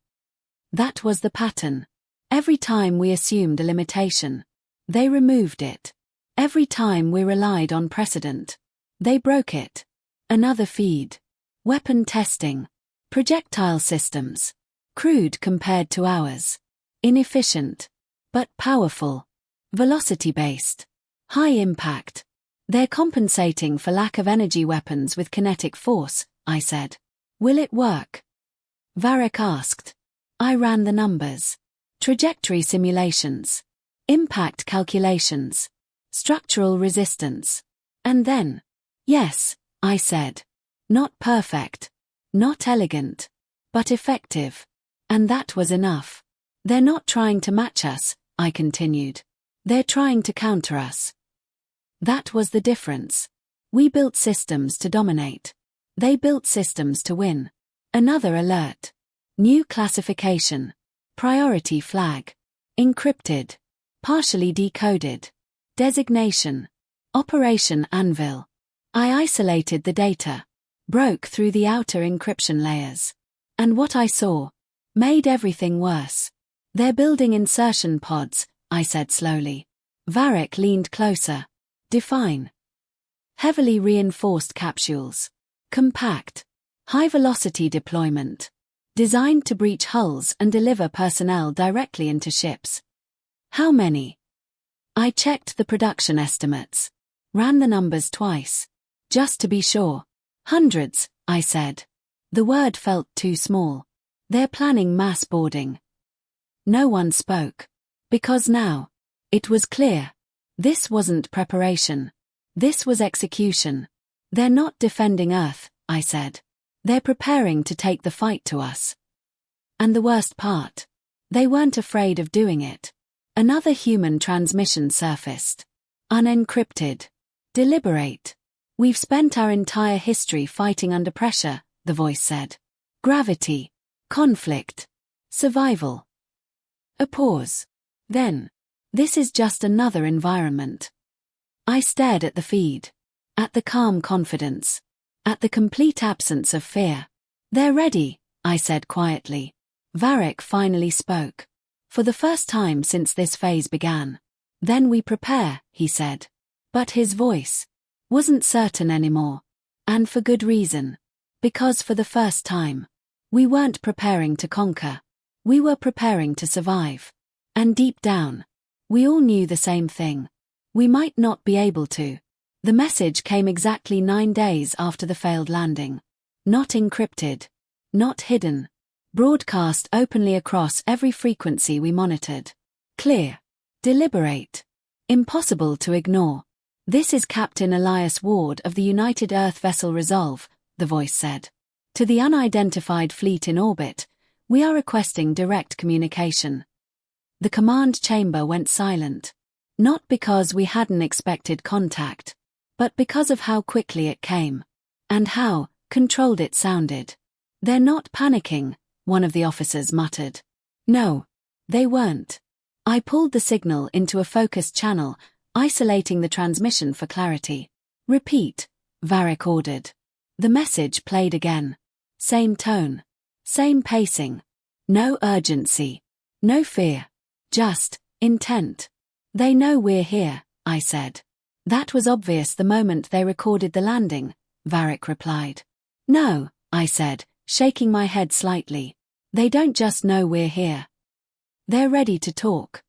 That was the pattern. Every time we assumed a limitation, they removed it. Every time we relied on precedent, they broke it. Another feed. Weapon testing. Projectile systems. Crude compared to ours. Inefficient. But powerful. Velocity-based. High impact. They're compensating for lack of energy weapons with kinetic force, I said. Will it work? Varric asked. I ran the numbers. Trajectory simulations. Impact calculations. Structural resistance. And then, yes, I said. Not perfect. Not elegant. But effective. And that was enough. They're not trying to match us, I continued. They're trying to counter us. That was the difference. We built systems to dominate. They built systems to win. Another alert. New classification. Priority flag. Encrypted. Partially decoded. Designation. Operation Anvil. I isolated the data. Broke through the outer encryption layers. And what I saw made everything worse. They're building insertion pods, I said slowly. Varric leaned closer. Define. Heavily reinforced capsules. Compact. High-velocity deployment. Designed to breach hulls and deliver personnel directly into ships. How many? I checked the production estimates. Ran the numbers twice. Just to be sure. Hundreds, I said. The word felt too small. They're planning mass boarding. No one spoke. Because now, it was clear. This wasn't preparation. This was execution. They're not defending Earth, I said. They're preparing to take the fight to us. And the worst part. They weren't afraid of doing it. Another human transmission surfaced. Unencrypted. Deliberate. We've spent our entire history fighting under pressure, the voice said. Gravity. Conflict. Survival. A pause. Then, This is just another environment. I stared at the feed. At the calm confidence. At the complete absence of fear. They're ready, I said quietly. Varric finally spoke. For the first time since this phase began. Then we prepare, he said. But his voice wasn't certain anymore. And for good reason. Because for the first time, we weren't preparing to conquer. We were preparing to survive. And deep down, we all knew the same thing. We might not be able to. The message came exactly 9 days after the failed landing. Not encrypted. Not hidden. Broadcast openly across every frequency we monitored. Clear. Deliberate. Impossible to ignore. This is Captain Elias Ward of the United Earth Vessel Resolve, the voice said. To the unidentified fleet in orbit, we are requesting direct communication. The command chamber went silent. Not because we hadn't expected contact, but because of how quickly it came. And how controlled it sounded. They're not panicking, one of the officers muttered. No, they weren't. I pulled the signal into a focused channel, isolating the transmission for clarity. Repeat, Varric ordered. The message played again. Same tone. Same pacing. No urgency. No fear. Just intent. They know we're here, I said. That was obvious the moment they recorded the landing, Varric replied. No, I said, shaking my head slightly. They don't just know we're here. They're ready to talk.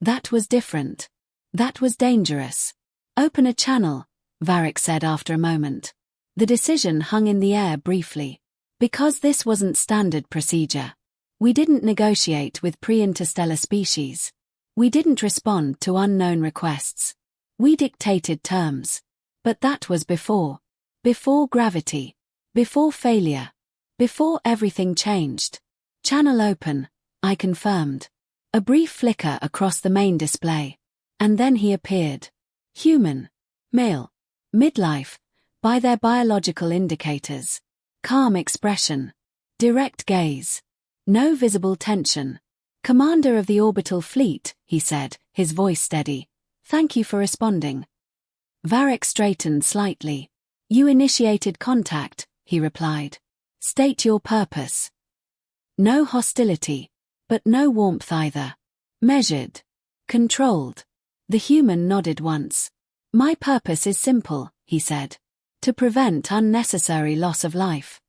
That was different. That was dangerous. Open a channel, Varric said after a moment. The decision hung in the air briefly. Because this wasn't standard procedure. We didn't negotiate with pre-interstellar species. We didn't respond to unknown requests. We dictated terms. But that was before. Before gravity. Before failure. Before everything changed. Channel open, I confirmed. A brief flicker across the main display. And then he appeared. Human. Male. Midlife. By their biological indicators. Calm expression. Direct gaze. No visible tension. Commander of the orbital fleet, he said, his voice steady. Thank you for responding. Varric straightened slightly. You initiated contact, he replied. State your purpose. No hostility. But no warmth either. Measured. Controlled. The human nodded once. My purpose is simple, he said. To prevent unnecessary loss of life.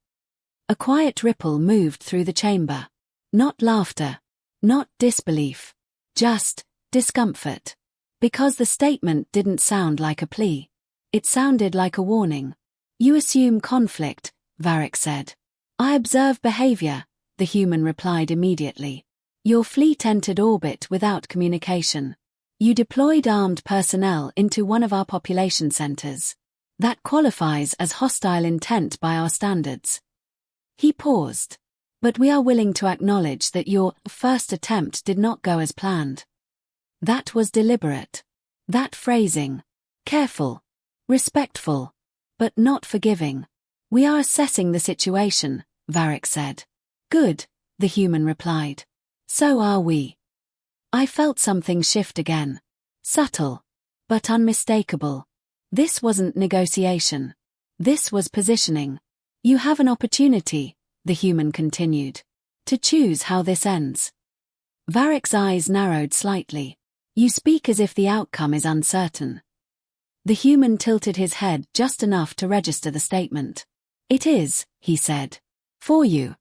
A quiet ripple moved through the chamber. Not laughter. Not disbelief. Just discomfort. Because the statement didn't sound like a plea. It sounded like a warning. You assume conflict, Varric said. I observe behavior, the human replied immediately. Your fleet entered orbit without communication. You deployed armed personnel into one of our population centers. That qualifies as hostile intent by our standards. He paused. But we are willing to acknowledge that your first attempt did not go as planned. That was deliberate. That phrasing. Careful. Respectful. But not forgiving. We are assessing the situation, Varric said. Good, the human replied. So are we. I felt something shift again. Subtle. But unmistakable. This wasn't negotiation. This was positioning. You have an opportunity, the human continued, to choose how this ends. Varric's eyes narrowed slightly. You speak as if the outcome is uncertain. The human tilted his head just enough to register the statement. It is, he said. For you.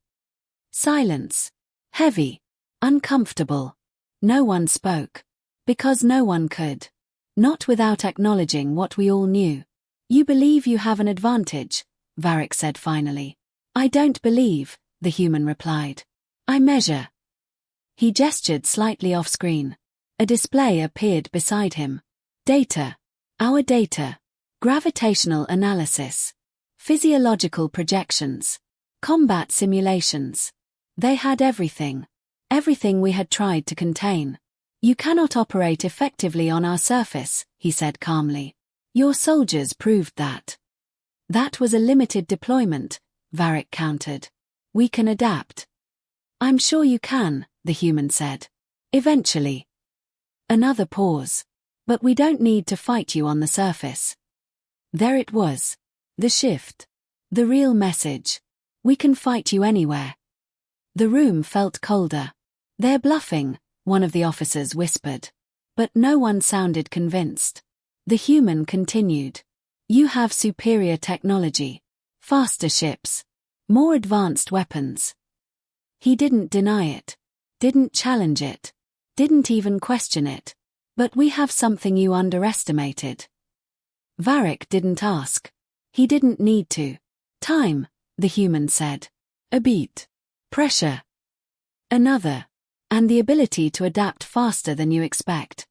Silence. Heavy. Uncomfortable. No one spoke. Because no one could. Not without acknowledging what we all knew. You believe you have an advantage, Varric said finally. I don't believe, the human replied. I measure. He gestured slightly off-screen. A display appeared beside him. Data. Our data. Gravitational analysis. Physiological projections. Combat simulations. They had everything. Everything we had tried to contain. You cannot operate effectively on our surface, he said calmly. Your soldiers proved that. That was a limited deployment, Varric countered. We can adapt. I'm sure you can, the human said. Eventually. Another pause. But we don't need to fight you on the surface. There it was. The shift. The real message. We can fight you anywhere. The room felt colder. They're bluffing, one of the officers whispered. But no one sounded convinced. The human continued. You have superior technology. Faster ships. More advanced weapons. He didn't deny it. Didn't challenge it. Didn't even question it. But we have something you underestimated. Varric didn't ask. He didn't need to. Time, the human said. A beat. Pressure. Another. And the ability to adapt faster than you expect.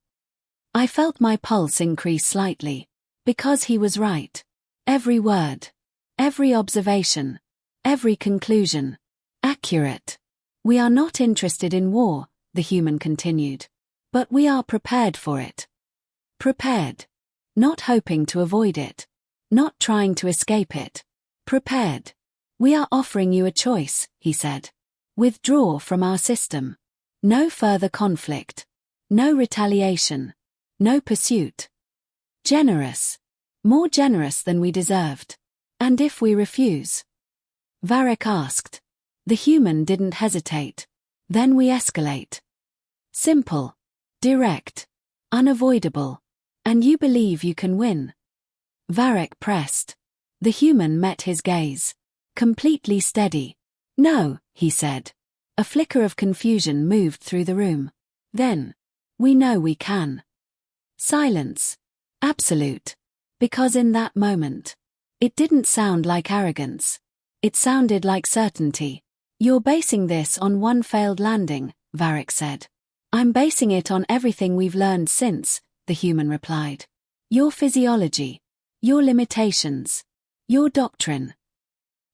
I felt my pulse increase slightly. Because he was right. Every word. Every observation. Every conclusion. Accurate. We are not interested in war, the human continued. But we are prepared for it. Prepared. Not hoping to avoid it. Not trying to escape it. Prepared. We are offering you a choice, he said. Withdraw from our system. No further conflict. No retaliation. No pursuit. Generous. More generous than we deserved. And if we refuse? Varric asked. The human didn't hesitate. Then we escalate. Simple. Direct. Unavoidable. And you believe you can win? Varric pressed. The human met his gaze. Completely steady. No, he said. A flicker of confusion moved through the room. Then. We know we can. Silence. Absolute. Because in that moment. It didn't sound like arrogance. It sounded like certainty. You're basing this on one failed landing, Varric said. I'm basing it on everything we've learned since, the human replied. Your physiology. Your limitations. Your doctrine.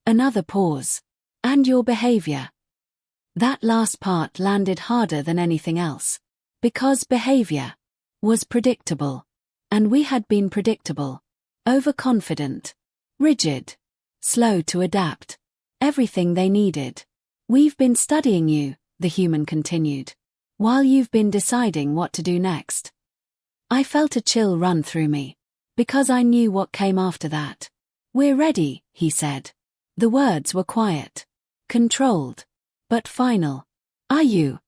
Another pause. And your behavior. That last part landed harder than anything else. Because behavior was predictable. And we had been predictable. Overconfident. Rigid. Slow to adapt. Everything they needed. We've been studying you, the human continued. While you've been deciding what to do next. I felt a chill run through me. Because I knew what came after that. We're ready, he said. The words were quiet. Controlled. But final. Are you?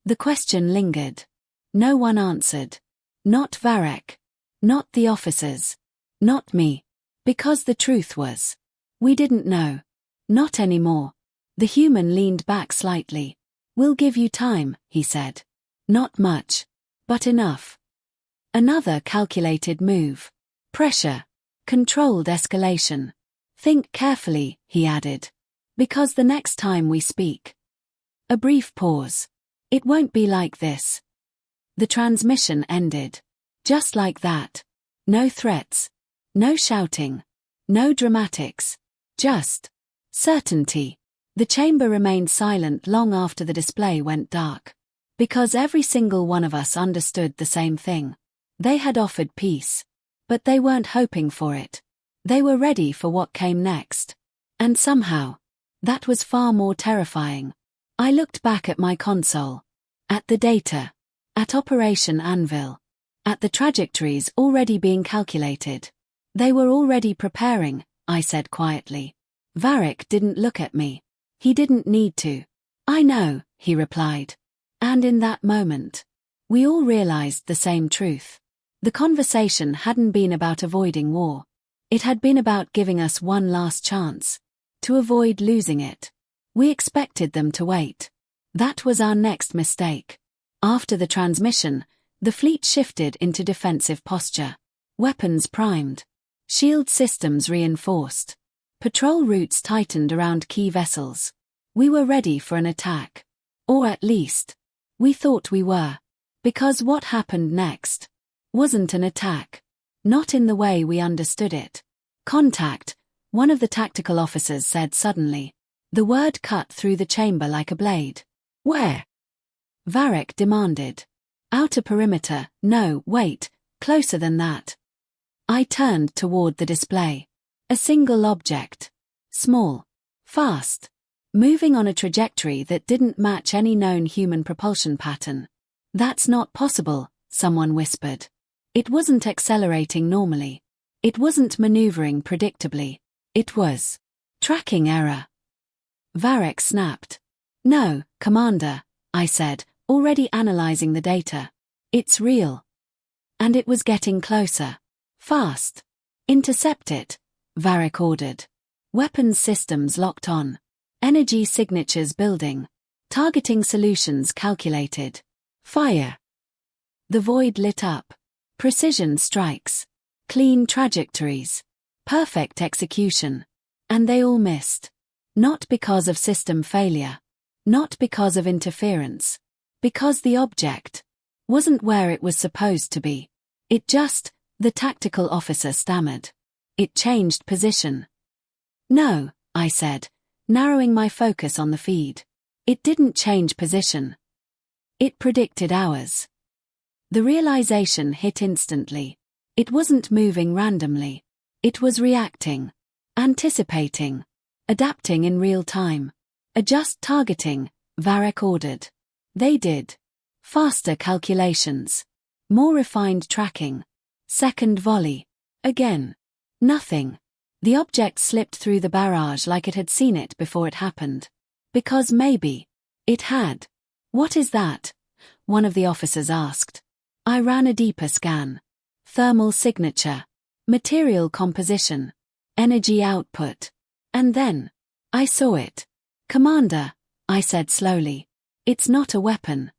The question lingered. No one answered. Not Varric. Not the officers. Not me. Because the truth was. We didn't know. Not anymore. The human leaned back slightly. We'll give you time, he said. Not much. But enough. Another calculated move. Pressure. Controlled escalation. Think carefully, he added. Because the next time we speak. A brief pause. It won't be like this. The transmission ended. Just like that. No threats. No shouting. No dramatics. Just certainty. The chamber remained silent long after the display went dark. Because every single one of us understood the same thing. They had offered peace. But they weren't hoping for it. They were ready for what came next. And somehow, that was far more terrifying. I looked back at my console. At the data. At Operation Anvil. At the trajectories already being calculated. They were already preparing, I said quietly. Varric didn't look at me. He didn't need to. I know, he replied. And in that moment, we all realized the same truth. The conversation hadn't been about avoiding war. It had been about giving us one last chance. To avoid losing it. We expected them to wait. That was our next mistake. After the transmission, the fleet shifted into defensive posture. Weapons primed. Shield systems reinforced. Patrol routes tightened around key vessels. We were ready for an attack. Or at least, we thought we were. Because what happened next wasn't an attack. Not in the way we understood it. Contact, one of the tactical officers said suddenly. The word cut through the chamber like a blade. Where? Varric demanded. Outer perimeter, no, wait, closer than that. I turned toward the display. A single object. Small. Fast. Moving on a trajectory that didn't match any known human propulsion pattern. That's not possible, someone whispered. It wasn't accelerating normally. It wasn't maneuvering predictably. It was tracking error. Varek snapped. No, Commander, I said, already analyzing the data. It's real. And it was getting closer. Fast. Intercept it, Varek ordered. Weapons systems locked on. Energy signatures building. Targeting solutions calculated. Fire. The void lit up. Precision strikes. Clean trajectories. Perfect execution. And they all missed. Not because of system failure. Not because of interference. Because the object wasn't where it was supposed to be. It just, the tactical officer stammered. It changed position. No, I said, narrowing my focus on the feed. It didn't change position. It predicted ours. The realization hit instantly. It wasn't moving randomly. It was reacting. Anticipating. Adapting in real time. Adjust targeting, Varek ordered. They did. Faster calculations. More refined tracking. Second volley. Again. Nothing. The object slipped through the barrage like it had seen it before it happened. Because maybe it had. What is that? One of the officers asked. I ran a deeper scan. Thermal signature. Material composition. Energy output. And then I saw it. Commander, I said slowly. It's not a weapon.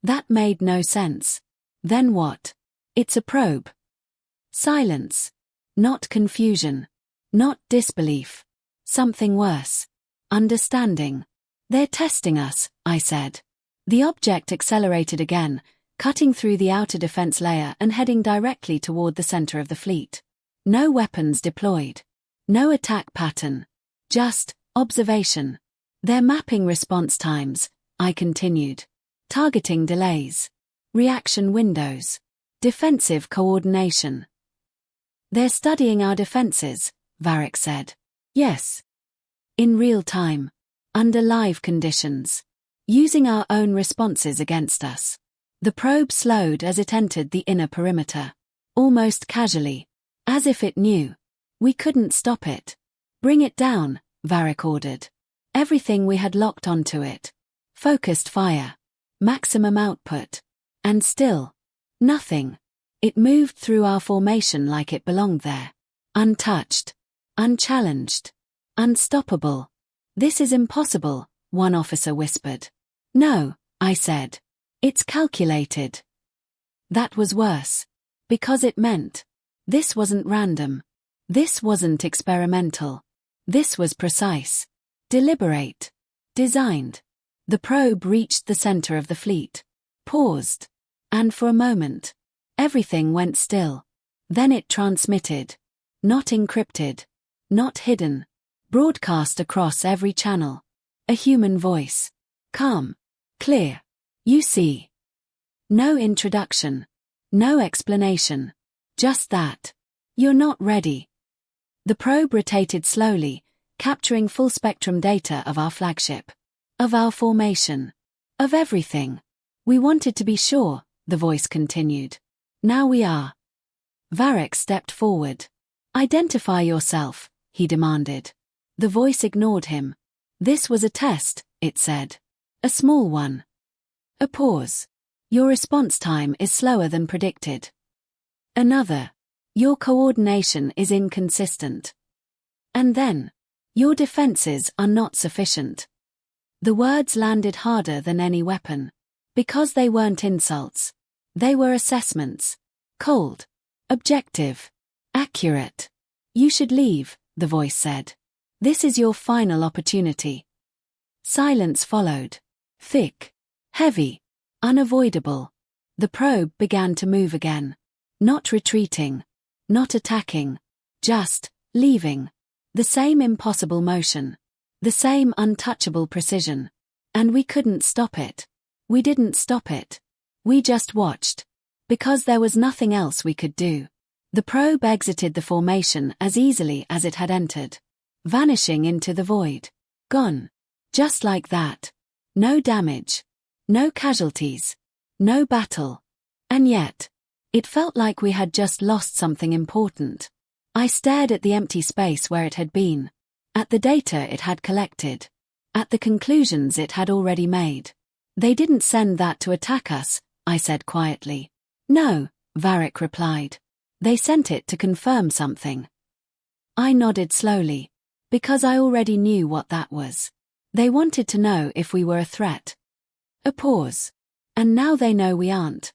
That made no sense. Then what? It's a probe. Silence. Not confusion. Not disbelief. Something worse. Understanding. They're testing us, I said. The object accelerated again, cutting through the outer defense layer and heading directly toward the center of the fleet. No weapons deployed. No attack pattern. Just observation. They're mapping response times, I continued. Targeting delays. Reaction windows. Defensive coordination. They're studying our defenses, Varek said. Yes. In real time. Under live conditions. Using our own responses against us. The probe slowed as it entered the inner perimeter. Almost casually. As if it knew. We couldn't stop it. Bring it down, Varek ordered. Everything we had locked onto it. Focused fire. Maximum output. And still. Nothing. It moved through our formation like it belonged there. Untouched. Unchallenged. Unstoppable. This is impossible, one officer whispered. No, I said. It's calculated. That was worse. Because it meant. This wasn't random. This wasn't experimental. This was precise. Deliberate. Designed. The probe reached the center of the fleet. Paused. And for a moment. Everything went still. Then it transmitted. Not encrypted. Not hidden. Broadcast across every channel. A human voice. Calm. Clear. You see. No introduction. No explanation. Just that. You're not ready. The probe rotated slowly, capturing full-spectrum data of our flagship. Of our formation. Of everything. We wanted to be sure, the voice continued. Now we are. Varek stepped forward. Identify yourself, he demanded. The voice ignored him. This was a test, it said. A small one. A pause. Your response time is slower than predicted. Another. Your coordination is inconsistent. And then. Your defenses are not sufficient. The words landed harder than any weapon. Because they weren't insults. They were assessments. Cold. Objective. Accurate. You should leave, the voice said. This is your final opportunity. Silence followed. Thick. Heavy. Unavoidable. The probe began to move again. Not retreating. Not attacking. Just leaving. The same impossible motion. The same untouchable precision. And we couldn't stop it. We didn't stop it. We just watched. Because there was nothing else we could do. The probe exited the formation as easily as it had entered. Vanishing into the void. Gone. Just like that. No damage. No casualties. No battle. And yet, it felt like we had just lost something important. I stared at the empty space where it had been, at the data it had collected, at the conclusions it had already made. They didn't send that to attack us, I said quietly. No, Varric replied. They sent it to confirm something. I nodded slowly, because I already knew what that was. They wanted to know if we were a threat. A pause. And now they know we aren't.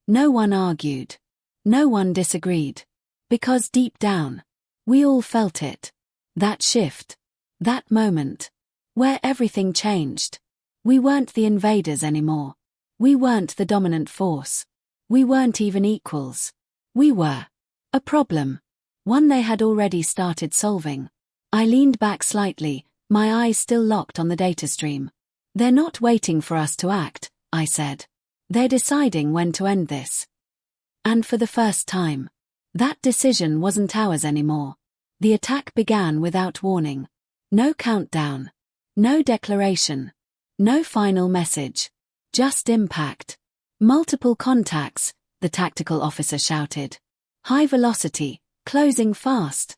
No one argued. No one disagreed. Because deep down, we all felt it. That shift. That moment. Where everything changed. We weren't the invaders anymore. We weren't the dominant force. We weren't even equals. We were a problem. One they had already started solving. I leaned back slightly, my eyes still locked on the data stream. They're not waiting for us to act, I said. They're deciding when to end this. And for the first time, that decision wasn't ours anymore. The attack began without warning. No countdown. No declaration. No final message. Just impact. Multiple contacts, the tactical officer shouted. High velocity, closing fast.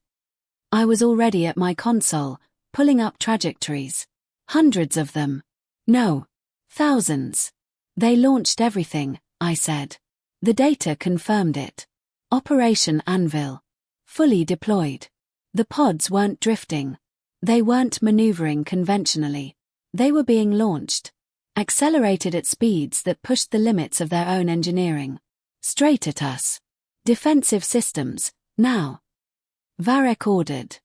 I was already at my console, pulling up trajectories. Hundreds of them. No. Thousands. They launched everything, I said. The data confirmed it. Operation Anvil. Fully deployed. The pods weren't drifting. They weren't maneuvering conventionally. They were being launched. Accelerated at speeds that pushed the limits of their own engineering. Straight at us. Defensive systems, now. Varric ordered.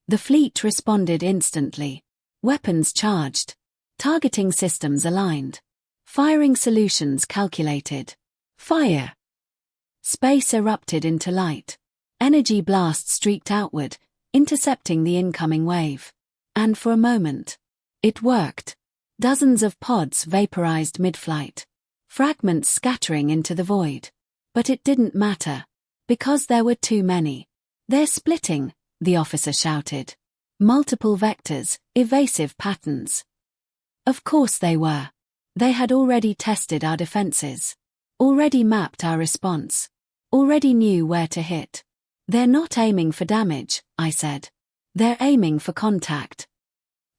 The fleet responded instantly. Weapons charged. Targeting systems aligned. Firing solutions calculated. Fire! Space erupted into light. Energy blasts streaked outward, intercepting the incoming wave. And for a moment, it worked. Dozens of pods vaporized mid-flight. Fragments scattering into the void. But it didn't matter. Because there were too many. They're splitting, the officer shouted. Multiple vectors, evasive patterns. Of course they were. They had already tested our defenses. Already mapped our response. Already knew where to hit. They're not aiming for damage, I said. They're aiming for contact.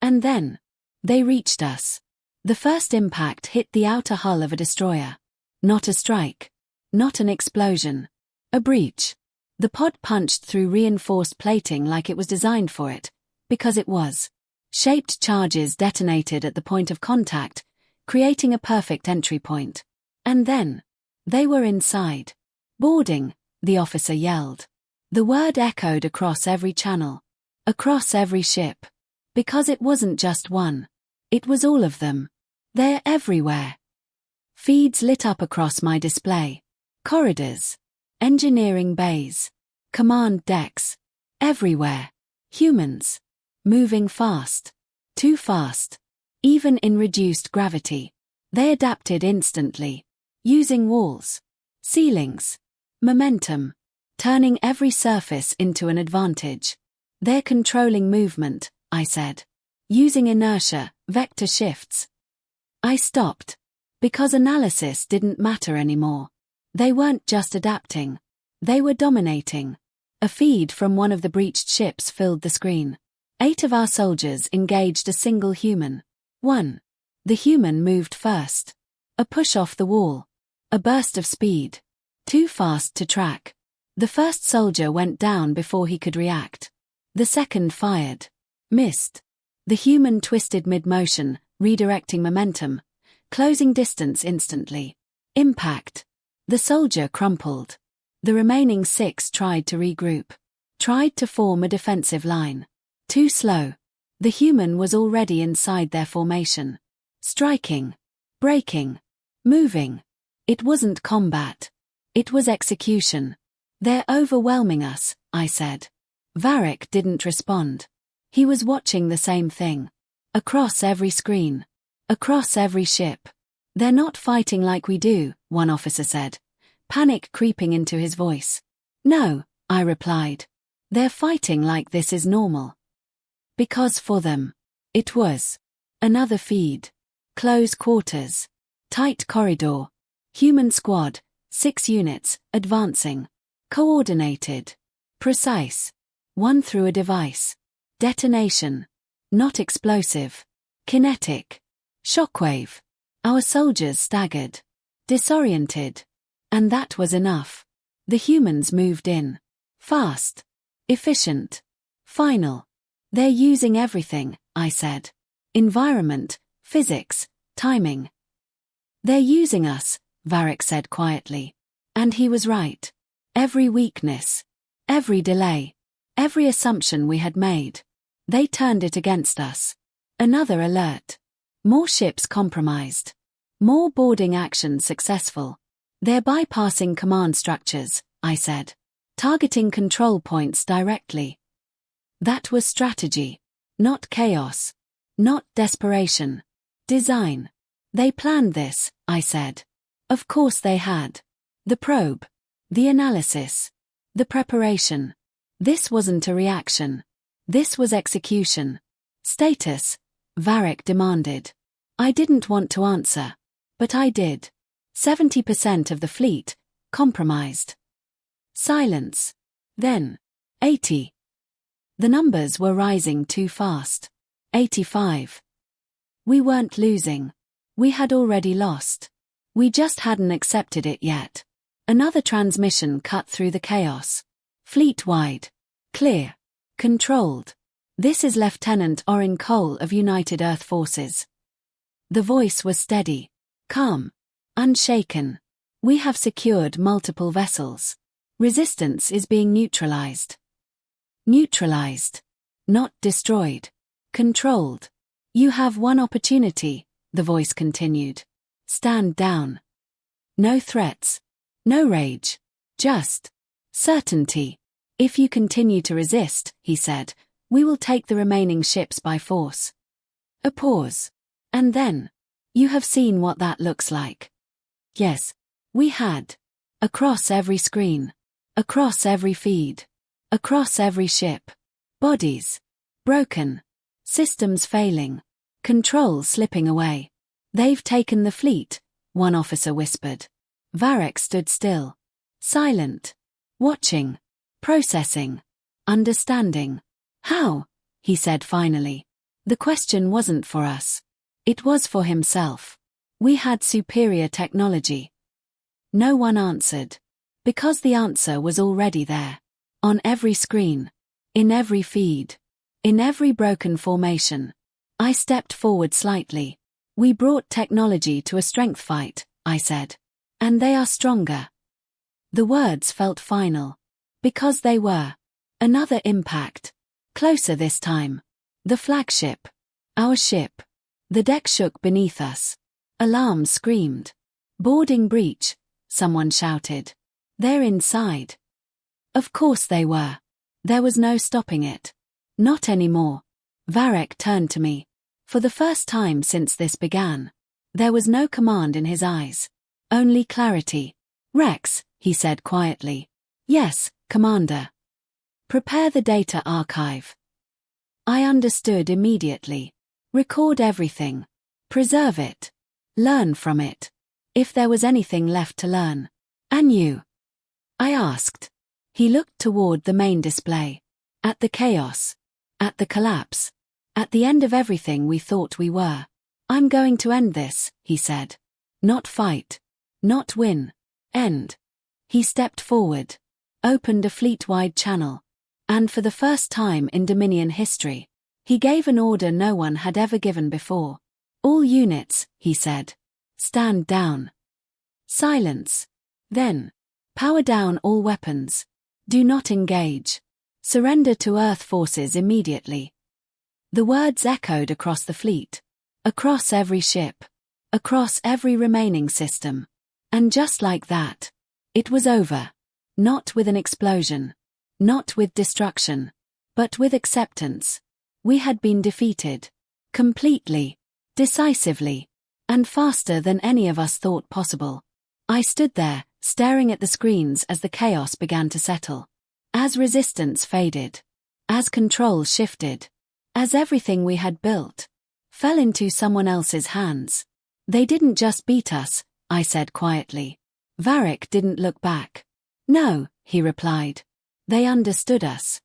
And then, they reached us. The first impact hit the outer hull of a destroyer. Not a strike. Not an explosion. A breach. The pod punched through reinforced plating like it was designed for it, because it was. Shaped charges detonated at the point of contact, creating a perfect entry point. And then, they were inside. Boarding, the officer yelled. The word echoed across every channel. Across every ship. Because it wasn't just one. It was all of them. They're everywhere. Feeds lit up across my display. Corridors. Engineering bays. Command decks. Everywhere. Humans. Moving fast. Too fast. Even in reduced gravity. They adapted instantly. Using walls. Ceilings. Momentum. Turning every surface into an advantage. They're controlling movement, I said. Using inertia, vector shifts. I stopped. Because analysis didn't matter anymore. They weren't just adapting. They were dominating. A feed from one of the breached ships filled the screen. 8 of our soldiers engaged a single human. 1. The human moved first. A push off the wall. A burst of speed. Too fast to track. The first soldier went down before he could react. The second fired. Missed. The human twisted mid-motion, redirecting momentum. Closing distance instantly. Impact. The soldier crumpled. The remaining 6 tried to regroup. Tried to form a defensive line. Too slow. The human was already inside their formation. Striking. Breaking. Moving. It wasn't combat. It was execution. They're overwhelming us, I said. Varric didn't respond. He was watching the same thing. Across every screen. Across every ship. They're not fighting like we do, one officer said. Panic creeping into his voice. No, I replied. They're fighting like this is normal. Because for them, it was. Another feed. Close quarters. Tight corridor. Human squad, 6 units, advancing. Coordinated. Precise. 1 through a device. Detonation. Not explosive. Kinetic. Shockwave. Our soldiers staggered. Disoriented. And that was enough. The humans moved in. Fast. Efficient. Final. They're using everything, I said. Environment, physics, timing. They're using us, Varric said quietly. And he was right. Every weakness. Every delay. Every assumption we had made. They turned it against us. Another alert. More ships compromised. More boarding actions successful. They're bypassing command structures, I said. Targeting control points directly. That was strategy. Not chaos. Not desperation. Design. They planned this, I said. Of course they had. The probe. The analysis. The preparation. This wasn't a reaction. This was execution. Status, Varric demanded. I didn't want to answer. But I did. 70% of the fleet, compromised. Silence. Then. 80. The numbers were rising too fast. 85. We weren't losing. We had already lost. We just hadn't accepted it yet. Another transmission cut through the chaos. Fleet-wide. Clear. Controlled. This is Lieutenant Orrin Cole of United Earth Forces. The voice was steady. Calm. Unshaken. We have secured multiple vessels. Resistance is being neutralized. Neutralized. Not destroyed. Controlled. You have one opportunity, the voice continued. Stand down. No threats. No rage. Just certainty. If you continue to resist, he said, we will take the remaining ships by force. A pause. And then, you have seen what that looks like. Yes, we had. Across every screen. Across every feed. Across every ship. Bodies. Broken. Systems failing. Control slipping away. They've taken the fleet, one officer whispered. Varric stood still. Silent. Watching. Processing. Understanding. How? He said finally. The question wasn't for us. It was for himself. We had superior technology. No one answered. Because the answer was already there. On every screen. In every feed. In every broken formation. I stepped forward slightly. We brought technology to a strength fight, I said. And they are stronger. The words felt final. Because they were. Another impact. Closer this time. The flagship. Our ship. The deck shook beneath us. Alarms screamed. Boarding breach, someone shouted. They're inside. Of course they were. There was no stopping it. Not anymore. Varric turned to me. For the first time since this began. There was no command in his eyes. Only clarity. Rex, he said quietly. Yes, Commander. Prepare the data archive. I understood immediately. Record everything. Preserve it. Learn from it. If there was anything left to learn. And you? I asked. He looked toward the main display. At the chaos. At the collapse. At the end of everything we thought we were. I'm going to end this, he said. Not fight. Not win. End. He stepped forward. Opened a fleet-wide channel. And for the first time in Dominion history, he gave an order no one had ever given before. All units, he said. Stand down. Silence. Then. Power down all weapons. Do not engage. Surrender to Earth forces immediately. The words echoed across the fleet. Across every ship. Across every remaining system. And just like that. It was over. Not with an explosion. Not with destruction. But with acceptance. We had been defeated. Completely. Decisively. And faster than any of us thought possible. I stood there, staring at the screens as the chaos began to settle. As resistance faded. As control shifted. As everything we had built fell into someone else's hands. They didn't just beat us, I said quietly. Varric didn't look back. No, he replied. They understood us.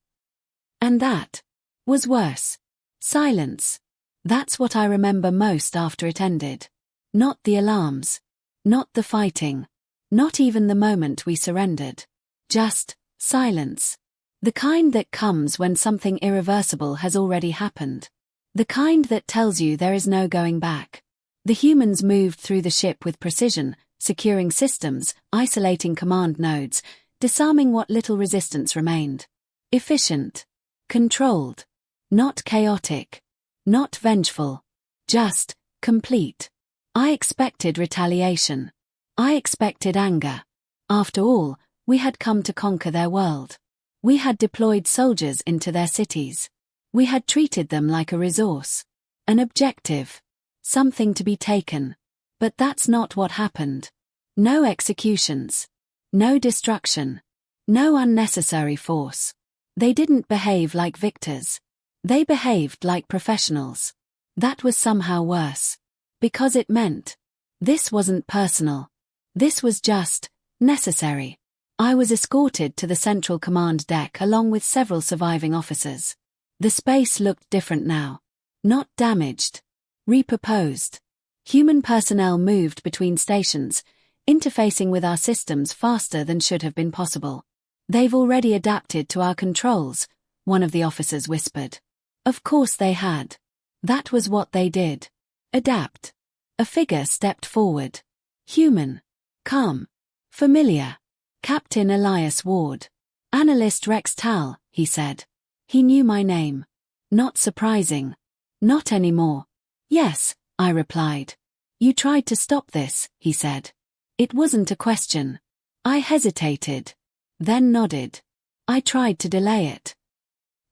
And that was worse. Silence. That's what I remember most after it ended. Not the alarms. Not the fighting. Not even the moment we surrendered. Just silence. The kind that comes when something irreversible has already happened. The kind that tells you there is no going back. The humans moved through the ship with precision, securing systems, isolating command nodes, disarming what little resistance remained. Efficient. Controlled. Not chaotic. Not vengeful. Just complete. I expected retaliation. I expected anger. After all, we had come to conquer their world. We had deployed soldiers into their cities. We had treated them like a resource. An objective. Something to be taken. But that's not what happened. No executions. No destruction. No unnecessary force. They didn't behave like victors. They behaved like professionals. That was somehow worse. Because it meant this wasn't personal. This was just necessary. I was escorted to the central command deck along with several surviving officers. The space looked different now. Not damaged. Repurposed. Human personnel moved between stations, interfacing with our systems faster than should have been possible. They've already adapted to our controls, one of the officers whispered. Of course they had. That was what they did. Adapt. A figure stepped forward. Human. Calm. Familiar. Captain Elias Ward. Analyst Rex Tal, he said. He knew my name. Not surprising. Not anymore. Yes, I replied. You tried to stop this, he said. It wasn't a question. I hesitated. Then nodded. I tried to delay it.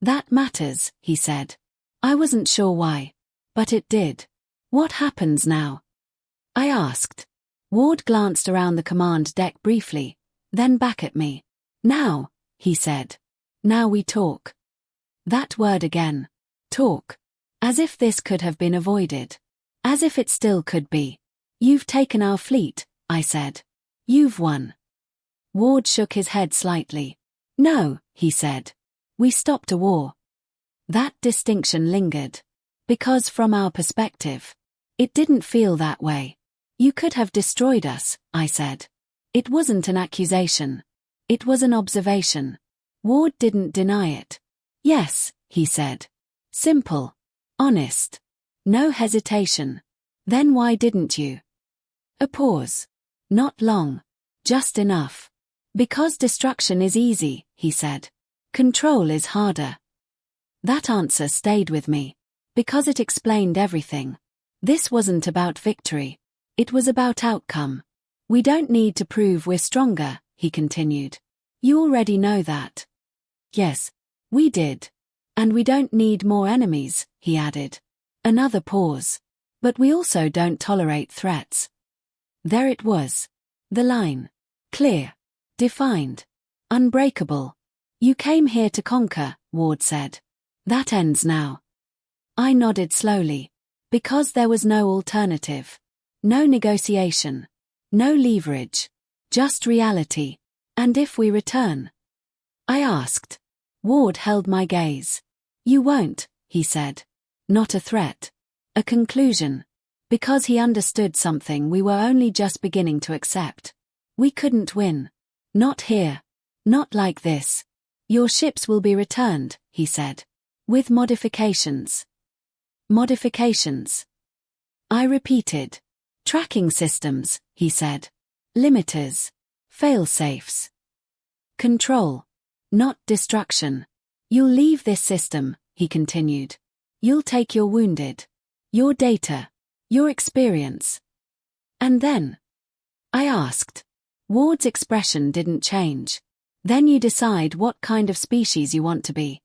That matters, he said. I wasn't sure why. But it did. What happens now? I asked. Ward glanced around the command deck briefly, then back at me. Now, he said. Now we talk. That word again. Talk. As if this could have been avoided. As if it still could be. You've taken our fleet, I said. You've won. Ward shook his head slightly. No, he said. We stopped a war. That distinction lingered. Because from our perspective, it didn't feel that way. You could have destroyed us, I said. It wasn't an accusation. It was an observation. Ward didn't deny it. Yes, he said. Simple. Honest. No hesitation. Then why didn't you? A pause. Not long. Just enough. Because destruction is easy, he said. Control is harder. That answer stayed with me. Because it explained everything. This wasn't about victory. It was about outcome. We don't need to prove we're stronger, he continued. You already know that. Yes, we did. And we don't need more enemies, he added. Another pause. But we also don't tolerate threats. There it was. The line. Clear. Defined. Unbreakable. You came here to conquer, Ward said. That ends now. I nodded slowly. Because there was no alternative. No negotiation. No leverage. Just reality. And if we return? I asked. Ward held my gaze. You won't, he said. Not a threat. A conclusion. Because he understood something we were only just beginning to accept. We couldn't win. Not here. Not like this. Your ships will be returned, he said. With modifications. Modifications. I repeated. Tracking systems, he said. Limiters. Fail-safes. Control. Not destruction. You'll leave this system, he continued. You'll take your wounded. Your data. Your experience. And then? I asked. Ward's expression didn't change. Then you decide what kind of species you want to be.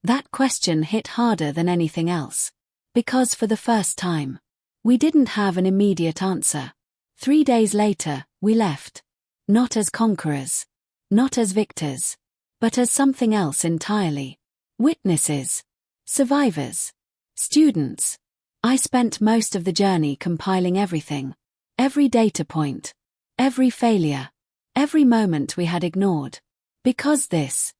That question hit harder than anything else. Because for the first time, we didn't have an immediate answer. 3 days later, we left. Not as conquerors. Not as victors. But as something else entirely. Witnesses. Survivors. Students. I spent most of the journey compiling everything. Every data point. every failure, every moment we had ignored. Because this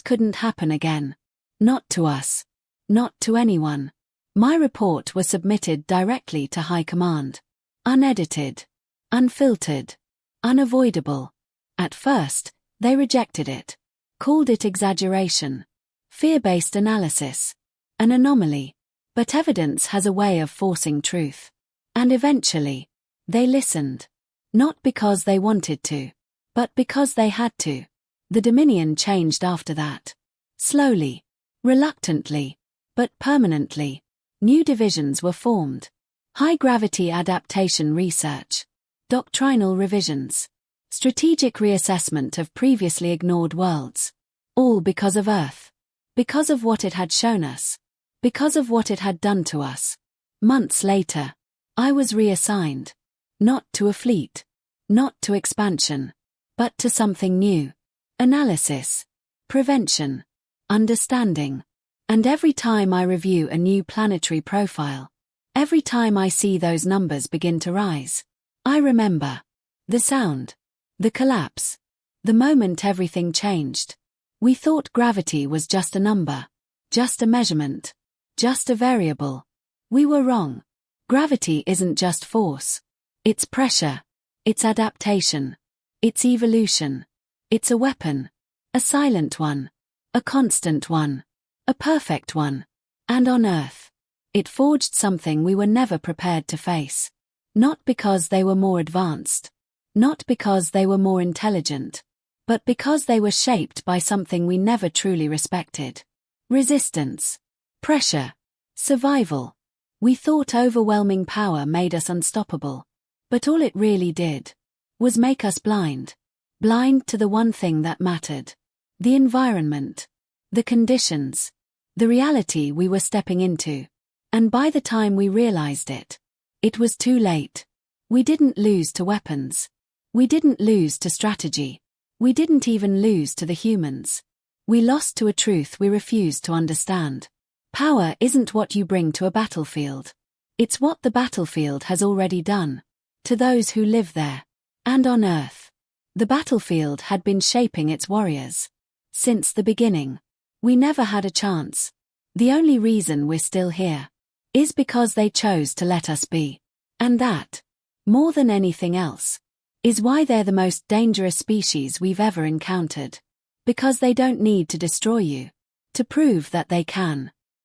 couldn't happen again. Not to us. Not to anyone. My report was submitted directly to High Command. Unedited. Unfiltered. Unavoidable. At first, they rejected it. Called it exaggeration. Fear-based analysis. An anomaly. But evidence has a way of forcing truth. And eventually, they listened. Not because they wanted to, but because they had to. The Dominion changed after that. Slowly. Reluctantly. But permanently. New divisions were formed. High-gravity adaptation research. Doctrinal revisions. Strategic reassessment of previously ignored worlds. All because of Earth. Because of what it had shown us. Because of what it had done to us. Months later, I was reassigned. Not to a fleet. Not to expansion. But to something new. Analysis. Prevention. Understanding. And every time I review a new planetary profile, every time I see those numbers begin to rise, I remember. The sound. The collapse. The moment everything changed. We thought gravity was just a number. Just a measurement. Just a variable. We were wrong. Gravity isn't just force. It's pressure. It's adaptation. It's evolution. It's a weapon. A silent one. A constant one. A perfect one. And on Earth, it forged something we were never prepared to face. Not because they were more advanced. Not because they were more intelligent. But because they were shaped by something we never truly respected. Resistance. Pressure. Survival. We thought overwhelming power made us unstoppable. But all it really did was make us blind. Blind to the one thing that mattered. The environment. The conditions. The reality we were stepping into. And by the time we realized it, it was too late. We didn't lose to weapons. We didn't lose to strategy. We didn't even lose to the humans. We lost to a truth we refused to understand. Power isn't what you bring to a battlefield. It's what the battlefield has already done. To those who live there. And on Earth. The battlefield had been shaping its warriors. Since the beginning. We never had a chance. The only reason we're still here is because they chose to let us be. And that, more than anything else, is why they're the most dangerous species we've ever encountered. Because they don't need to destroy you to prove that they can.